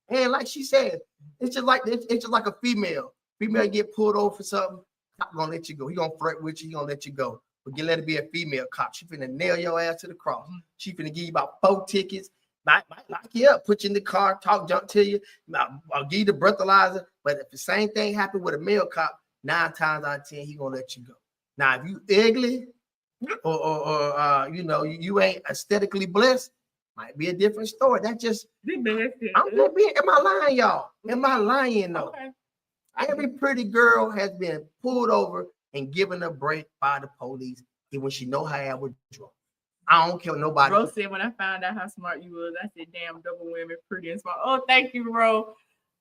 And like she said, it's just like a female. Female get pulled over for something, cop gonna let you go. He gonna flirt with you. He gonna let you go. But you let it be a female cop. She finna nail your ass to the cross. She finna give you about 4 tickets. Might lock you up, put you in the car, talk junk to you. I'll give you the breathalyzer. But if the same thing happened with a male cop, 9 times out of 10, he gonna let you go. Now, if you ugly or you know, you ain't aesthetically blessed, might be a different story. That just I'm just being. Am I lying, y'all? Am I lying though? Okay. Every pretty girl has been pulled over and given a break by the police, even when she know how I would draw. I don't care nobody. Rose said when I found out how smart you was, I said, "Damn, double women, pretty and smart." Oh, thank you, Rose.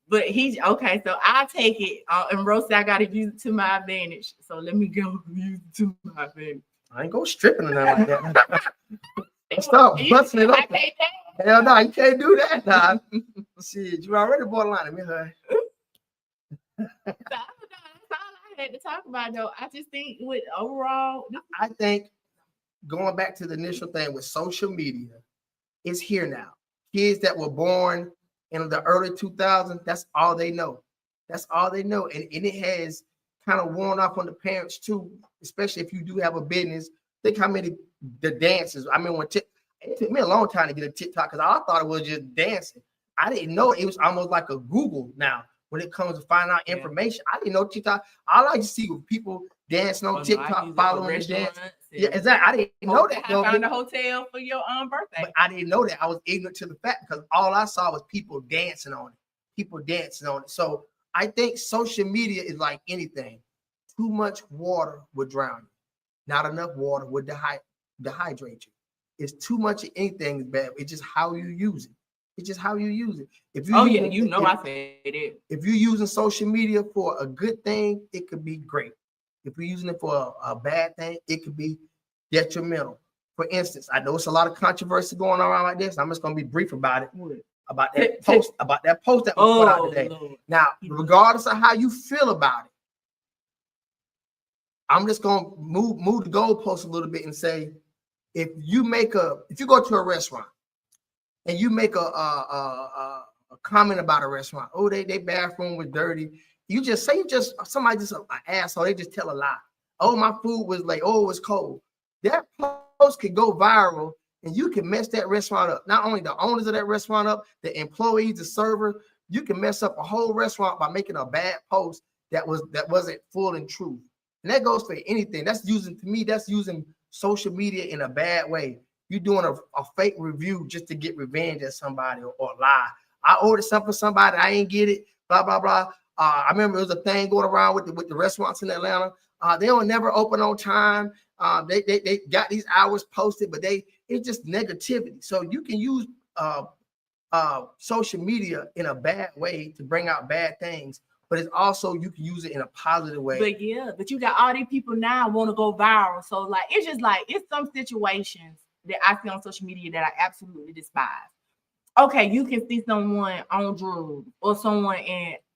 But he's okay, so I take it, and Rose said I got to use it to my advantage. So let me go use it to my advantage. I ain't go stripping or nothing like that. Stop busting it up. Hell no, you can't do that, nah. Shit, you already borderline me, huh? That's all I had to talk about, though. I just think with overall, I think going back to the initial thing with social media, it's here now. Kids that were born in the early 2000s, that's all they know. That's all they know. And it has kind of worn off on the parents too, especially if you do have a business. Think how many the dances. I mean, it took me a long time to get a TikTok because I thought it was just dancing. I didn't know it was almost like a Google now when it comes to finding out information. I didn't know TikTok. I like to see people dancing on TikTok, following the dance. Yeah, exactly. I didn't know that. I found a hotel for your birthday. But I didn't know that. I was ignorant to the fact because all I saw was people dancing on it. People dancing on it. So I think social media is like anything. Too much water would drown you. Not enough water would dehydrate you. It's too much of anything is bad. It's just how you use it. It's just how you use it. If you I said it. If you're using social media for a good thing, it could be great. If you're using it for a bad thing, it could be detrimental. For instance, I know it's a lot of controversy going around like this. I'm just going to be brief about it. About that post that was put out today. Lord. Now, regardless of how you feel about it, I'm just going to move the goalpost a little bit and say, if you go to a restaurant and you make a comment about a restaurant, oh, they bathroom was dirty. Somebody just an asshole. They just tell a lie. Oh, my food was late. Oh, it was cold. That post could go viral and you can mess that restaurant up. Not only the owners of that restaurant up, the employees, the server, you can mess up a whole restaurant by making a bad post that wasn't full and true. And that goes for anything. That's using social media in a bad way. You're doing a fake review just to get revenge at somebody or lie. I ordered something for somebody, I ain't get it, blah, blah, blah. I remember there was a thing going around with the restaurants in Atlanta. They don't never open on time. They got these hours posted, but it's just negativity. So you can use social media in a bad way to bring out bad things, but it's also you can use it in a positive way. But you got all these people now want to go viral. So like it's some situations that I see on social media that I absolutely despise. Okay, you can see someone on drugs or someone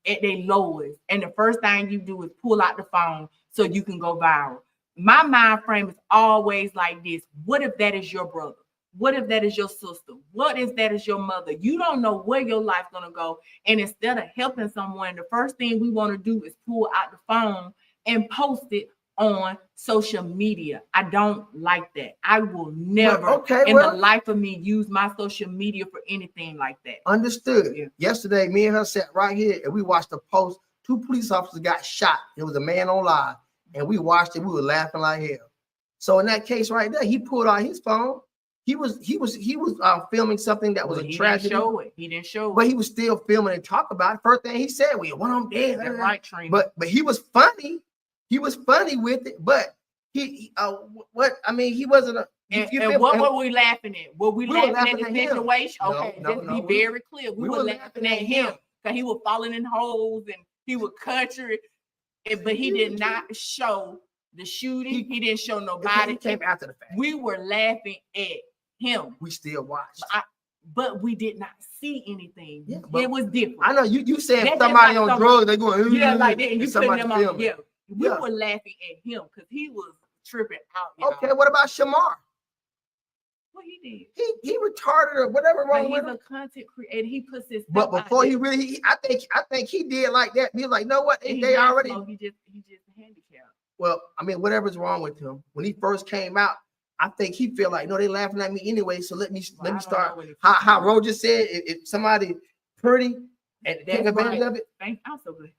at their lowest, and the first thing you do is pull out the phone so you can go viral. My mind frame is always like this. What if that is your brother? What if that is your sister? What if that is your mother? You don't know where your life's gonna go. And instead of helping someone, the first thing we want to do is pull out the phone and post it on social media. I don't like that. I will never the life of me use my social media for anything like that. Understood. Yeah. Yesterday, me and her sat right here and we watched a post. 2 police officers got shot. It was a man on live, and we watched it. We were laughing like hell. So in that case right there, he pulled out his phone. He was filming something that was a tragedy. He didn't show it. But he was still filming and talk about it. First thing he said, "We one of them dead." That's right, Trina. But he was funny. He was funny with it. But he wasn't a. What were we laughing at? Were we laughing at the situation? Okay, let's be very clear. We were laughing at him because he was falling in holes and he was country, but he did not show the shooting. He didn't show nobody. He came after the fact. We were laughing at him. We still watched. But we did not see anything. Yeah, it was different. I know you said somebody on drugs, they going, like that, and you putting them on. Yeah. We were laughing at him because he was tripping out. Y'all. Okay, what about Shamar? What he did? He retarded or whatever But wrong he's with a him. content creator. He puts his But stuff out before there. he really, I think he did like that. He was like, no, what And they he's not already. slow, he just handicapped. Well, I mean, whatever's wrong with him. When he first came out, I think he feel like, no, they laughing at me anyway. So let me start. How Roger said, if somebody pretty and take advantage of it. I'm so good.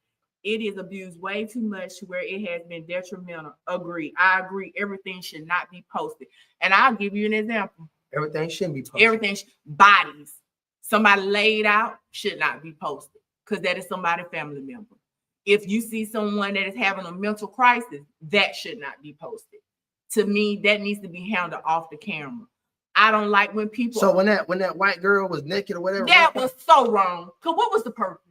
It is abused way too much to where it has been detrimental. Agree. I agree. Everything should not be posted. And I'll give you an example. Everything shouldn't be posted. Everything, bodies. Somebody laid out should not be posted because that is somebody's family member. If you see someone that is having a mental crisis, that should not be posted. To me, that needs to be handled off the camera. I don't like when people. So when that white girl was naked or whatever, that was so wrong. Because what was the purpose?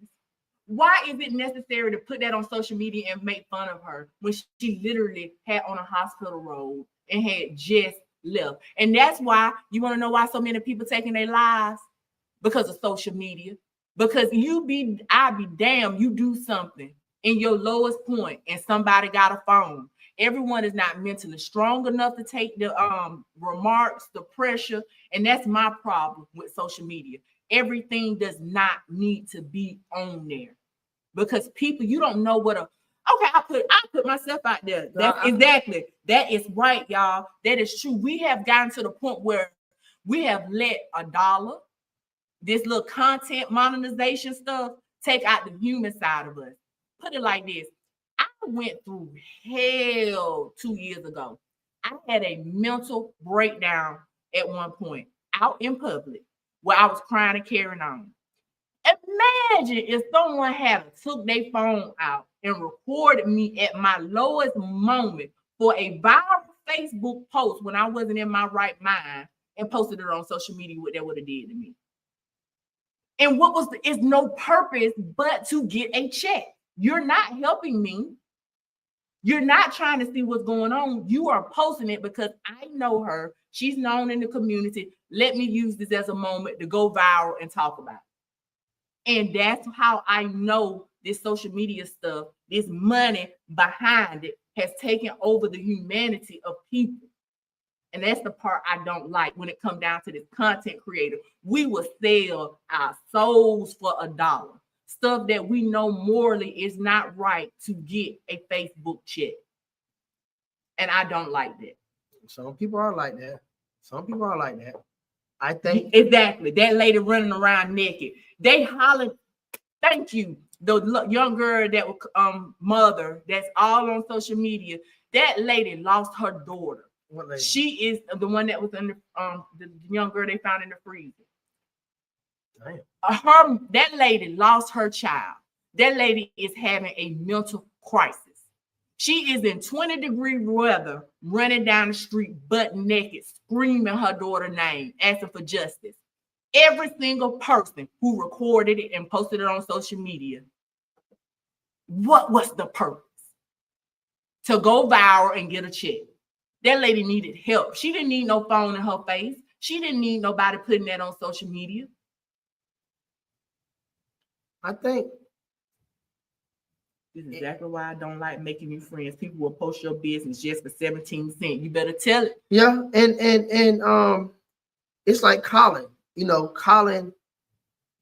Why is it necessary to put that on social media and make fun of her when she literally had on a hospital robe and had just left? And that's why you want to know why so many people taking their lives? Because of social media. Because I be damned, you do something in your lowest point and somebody got a phone. Everyone is not mentally strong enough to take the remarks, the pressure, and that's my problem with social media. Everything does not need to be on there because people, you don't know what I put myself out there. That's exactly. That is right, y'all. That is true. We have gotten to the point where we have let $1, this little content monetization stuff, take out the human side of us. Put it like this. I went through hell 2 years ago. I had a mental breakdown at one point out in public where I was crying and carrying on. Imagine if someone had took their phone out and recorded me at my lowest moment for a viral Facebook post when I wasn't in my right mind and posted it on social media, what that would have did to me. And is no purpose but to get a check. You're not helping me. You're not trying to see what's going on. You are posting it because I know her. She's known in the community. Let me use this as a moment to go viral and talk about it. And that's how I know this social media stuff, this money behind it has taken over the humanity of people. And that's the part I don't like when it comes down to this content creator. We will sell our souls for $1. Stuff that we know morally is not right to get a Facebook check. And I don't like that. Some people are like that. I think. Exactly. That lady running around naked. They holler, thank you. The young girl that was mother that's all on social media. That lady lost her daughter. What lady? She is the one that was in the young girl they found in the freezer. Damn. That lady lost her child. That lady is having a mental crisis. She is in 20-degree weather, running down the street, butt naked, screaming her daughter's name, asking for justice. Every single person who recorded it and posted it on social media, what was the purpose? To go viral and get a check. That lady needed help. She didn't need no phone in her face. She didn't need nobody putting that on social media. I think this is exactly why I don't like making new friends. People will post your business just for 17 cents. You better tell it. Yeah, and it's like Colin. You know, Colin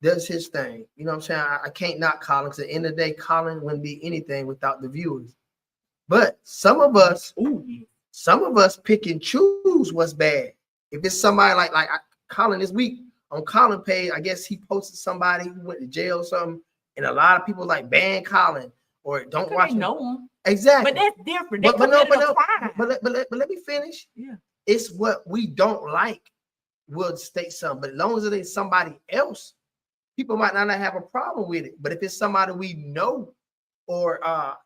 does his thing. You know what I'm saying? I can't knock Colin because at the end of the day, Colin wouldn't be anything without the viewers. But some of us pick and choose what's bad. If it's somebody like Colin this week on Colin page, I guess he posted somebody who went to jail or something, and a lot of people like ban Colin or don't watch him. Know him. Exactly. But that's different. But let me finish. Yeah. It's what we don't like will state something. But as long as it ain't somebody else, people might not have a problem with it. But if it's somebody we know, or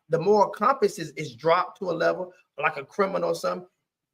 the moral compass is dropped to a level like a criminal or something,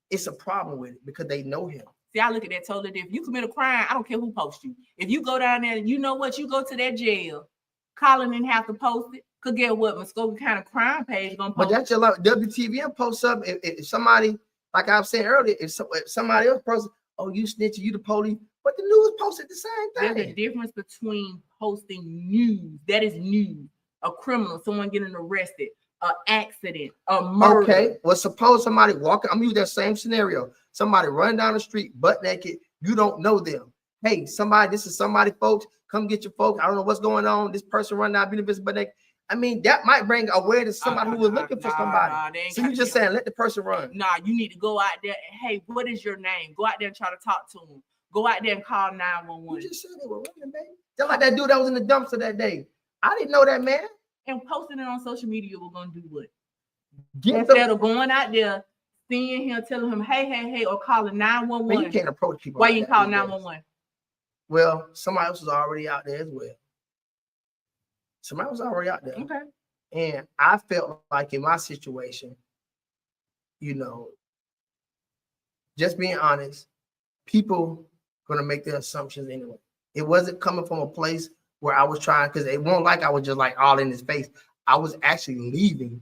it's a problem with it because they know him. See, I look at that totally different. You commit a crime, I don't care who posts you. If you go down there, you know what? You go to that jail. Colin didn't have to post it. Could get what Muskogee County crime page gonna post. But that's your like WTVM posts up. If somebody, like I was saying earlier, if somebody else posts, oh, you snitching, you the police. But the news posted the same thing. There's a difference between posting news, that is news, a criminal, someone getting arrested, an accident, a murder. Okay, well, suppose somebody walking, I'm using that same scenario. Somebody running down the street, butt naked, you don't know them. Hey, somebody, this is somebody, folks, come get your folks. I don't know what's going on. This person running down, being business, butt naked. I mean, that might bring awareness to somebody who was looking for somebody. So you just saying, let the person run. Nah, you need to go out there and, hey, what is your name? Go out there and try to talk to them. Go out there and call 911. You just said they were running, baby. Just like that dude that was in the dumpster that day. I didn't know that, man. And posting it on social media, we're going to do what? Instead of going out there, seeing him, telling him, hey, or calling 911. Man, you can't approach people. Why you call 911? Well, somebody else was already out there as well. Somebody was already out there. Okay. And I felt like in my situation, just being honest, people gonna make their assumptions anyway. It wasn't coming from a place where I was trying, because it won't like I was just like all in his face. I was actually leaving,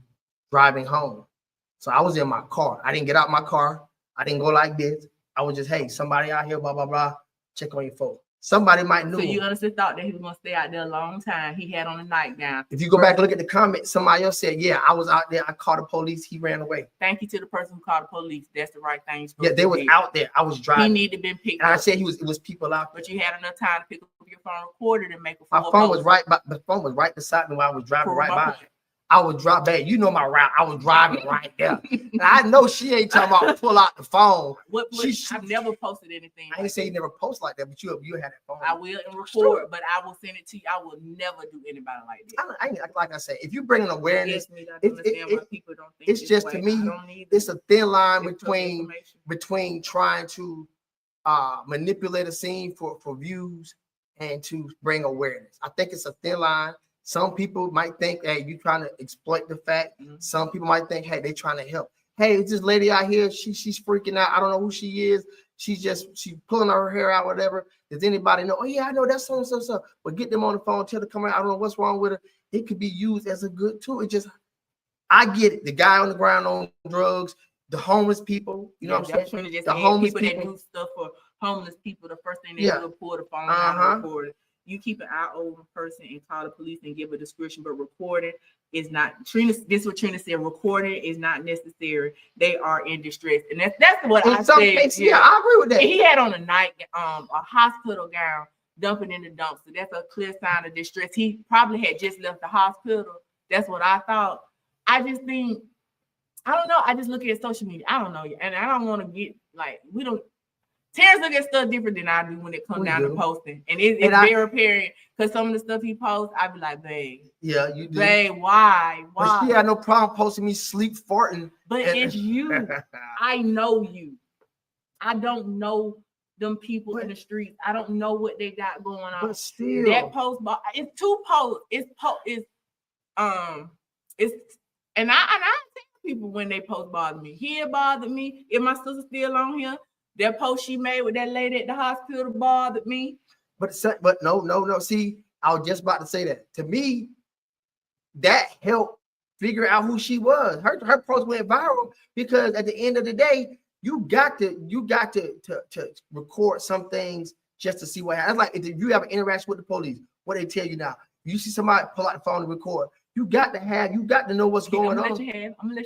driving home. So I was in my car. I didn't get out my car. I didn't go like this. I was just, hey, somebody out here, blah, blah, blah. Check on your phone. Somebody might know. So you honestly thought that he was going to stay out there a long time. He had on a nightgown. If you go back and look at the comments, somebody else said, yeah, I was out there. I called the police. He ran away. Thank you to the person who called the police. That's the right thing. Yeah, they was out there. I was driving. He needed to be picked up. And I said it was people out there. But you had enough time to pick up your phone, record it, and make a My phone was right, but the phone was right beside me while I was driving right by. I would drop back. You know my route. I was driving right there. And I know she ain't talking about pull out the phone. I've never posted anything. I ain't say you never post like that, but you had that phone. I will and record, but I will send it to you. I will never do anybody like that. Like I said, if you bring an awareness, people don't think it's just to me, it's a thin line between trying to manipulate a scene for views and to bring awareness. I think it's a thin line. Some people might think, hey, you trying to exploit the fact. Mm-hmm. Some people might think, hey, they trying to help. Hey, it's this lady out here. She's freaking out. I don't know who she is. She's pulling her hair out, whatever. Does anybody know? Oh, yeah, I know that's so. But get them on the phone, tell her to come out. I don't know what's wrong with her. It could be used as a good tool. I get it. The guy on the ground on drugs, the homeless people, you know what I'm saying? The homeless people that do stuff for homeless people, the first thing they do is pull the phone out and record it. You keep an eye over a person and call the police and give a description, but recording is not. This is what Trina said. Recording is not necessary. They are in distress, and that's what I said. Cases, yeah, I agree with that. And he had on a hospital gown, dumping in the dumpster. That's a clear sign of distress. He probably had just left the hospital. That's what I thought. I just think, I don't know. I just look at social media. I don't know, and I don't want to get like we don't. Terrence look at stuff different than I do when it comes down to posting. And it's very apparent because some of the stuff he posts, I be like, babe. Yeah, you do. Babe, why? But she had no problem posting me sleep farting. But it's you. I know you. I don't know them people in the streets. I don't know what they got going on. But still. That post, it's two posts. And I tell people when they post bother me. Here bothered me. If my sister's still on here, that post she made with that lady at the hospital bothered me. But no. See, I was just about to say that. To me, that helped figure out who she was. Her post went viral because at the end of the day, you got to record some things just to see what happens. Like if you have an interaction with the police, what they tell you now. You see somebody pull out the phone and record. You got to know what's going on.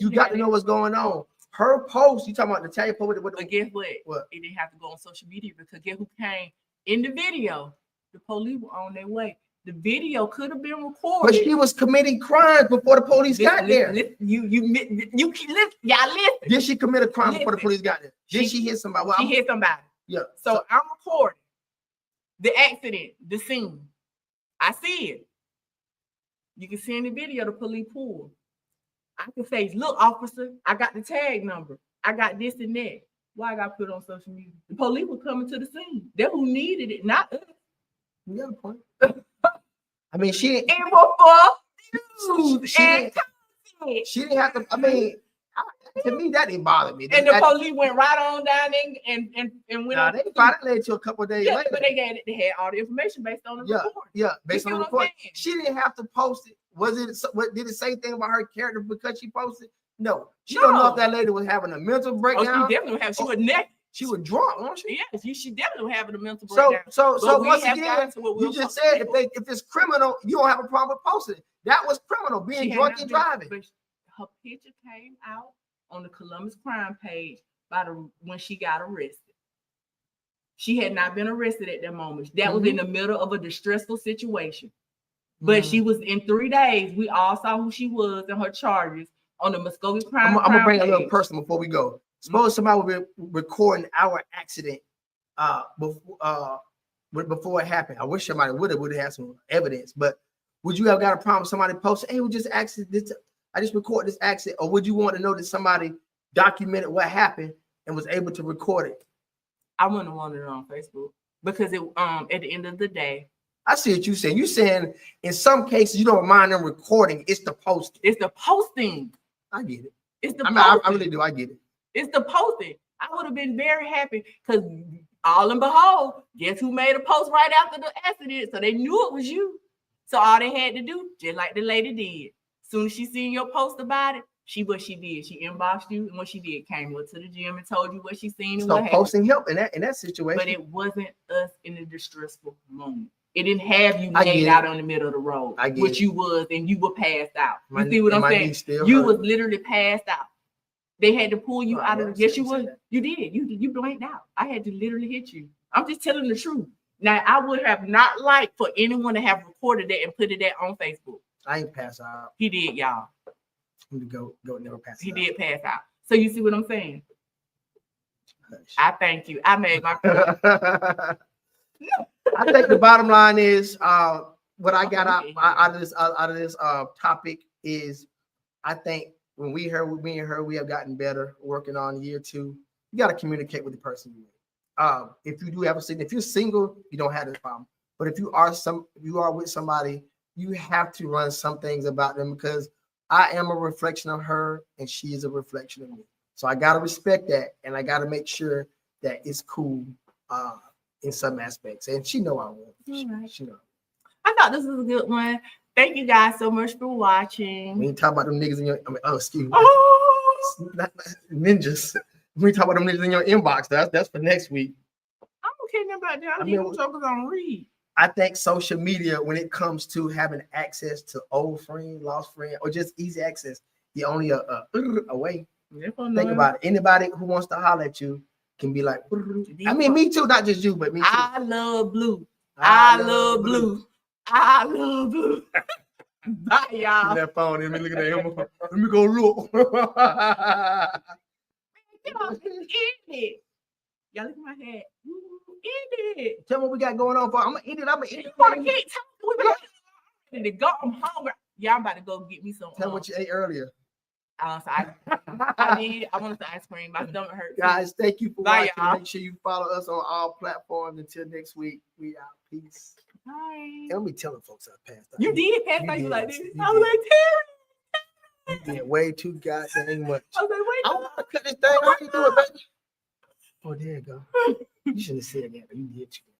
You got to know what's going on. Her post, you talking about the Italian post? But guess what? It didn't have to go on social media because guess who came in the video? The police were on their way. The video could have been recorded. But she was committing crimes before the police got there. You keep listening. Y'all listen. Did she commit a crime before the police got there? Did she hit somebody? She hit somebody. Yeah. So I'm recording the accident, the scene. I see it. You can see in the video the police pulled. I can say, look, officer, I got the tag number. I got this and that. Why I got put on social media? The police were coming to the scene. They're who needed it, not us. You got a point. I mean, she didn't. She didn't have to. I mean, to me, that didn't bother me. And the police went right on down and went on. They probably led to a couple of days later. But they had all the information based on the report. Yeah, based on the report. She didn't have to post it. Did it say anything about her character because she posted? No. She don't know if that lady was having a mental breakdown. She definitely have. She was naked. She was drunk, wasn't she? Yes, she definitely was having a mental breakdown. So once again, you just said if it's criminal, you don't have a problem with posting it. That was criminal, being drunk and driving. her picture came out on the Columbus crime page when she got arrested. She had not been arrested at that moment. That was in the middle of a distressful situation. But she was in 3 days. We all saw who she was and her charges on the Muskogee crime. I'm gonna bring a little personal before we go. Suppose somebody would be recording our accident before it happened. I wish somebody would have had some evidence, but would you have got a problem with somebody posting, hey, we just accident this, I just recorded this accident, or would you want to know that somebody documented what happened and was able to record it? I wouldn't want it on Facebook because it at the end of the day. I see what you're saying. You're saying in some cases you don't mind them recording. It's the posting. It's the posting. I get it. It's the I really do. I get it. It's the posting. I would have been very happy because all and behold, guess who made a post right after the accident? So they knew it was you. So all they had to do, just like the lady did, as soon as she seen your post about it, she did. She inboxed you, and what she did, came up to the gym and told you what she seen. And so what posting help in that situation. But it wasn't us in the distressful moment. It didn't have you laid out on the middle of the road, which you was, and you were passed out. You see what I'm saying? You was literally passed out. They had to pull you out of. Yes, you was. You did. You blanked out. I had to literally hit you. I'm just telling the truth. Now, I would have not liked for anyone to have recorded that and put it on Facebook. I ain't pass out. He did, y'all. Go never pass out. He did pass out. So you see what I'm saying? Hush. I thank you. I made my point. I think the bottom line is what I got out of this topic is I think when me and her, we have gotten better working on year 2. You got to communicate with the person you with. If you do have if you're single, you don't have this problem. But if you are with somebody, you have to run some things about them because I am a reflection of her and she is a reflection of me. So I got to respect that, and I got to make sure that it's cool in some aspects. And she know I will. She know. I thought this was a good one. Thank you guys so much for watching. We ain't talk about them niggas in your excuse me. Oh. Not ninjas. We talk about them niggas in your inbox. That's for next week. I'm okay about that. I'm focus on read. I think social media, when it comes to having access to old friend, lost friend, or just easy access, you're only away. Think about it. Anybody who wants to holler at you can be like, I mean, me too, not just you, but me too. I love blue. I love blue. I love blue. Bye, y'all. That phone, let me look at him. Let me go look. Y'all look at my head. End it. Tell me what we got going on for. I'm gonna end it. You want to keep talking? We to go. I'm hungry. Y'all about to go get me some. Tell me what you ate earlier. I want some ice cream. My stomach hurts. Guys, thank you for watching. Y'all. Make sure you follow us on all platforms. Until next week, we out. Peace. Bye. Don't be telling folks I passed out. You did pass out. You like this. I was like, Terry. You did way too goddamn much. I was like, wait. I want to cut this thing. How you do it, baby? Oh, there you go. You shouldn't have said that, but you did too.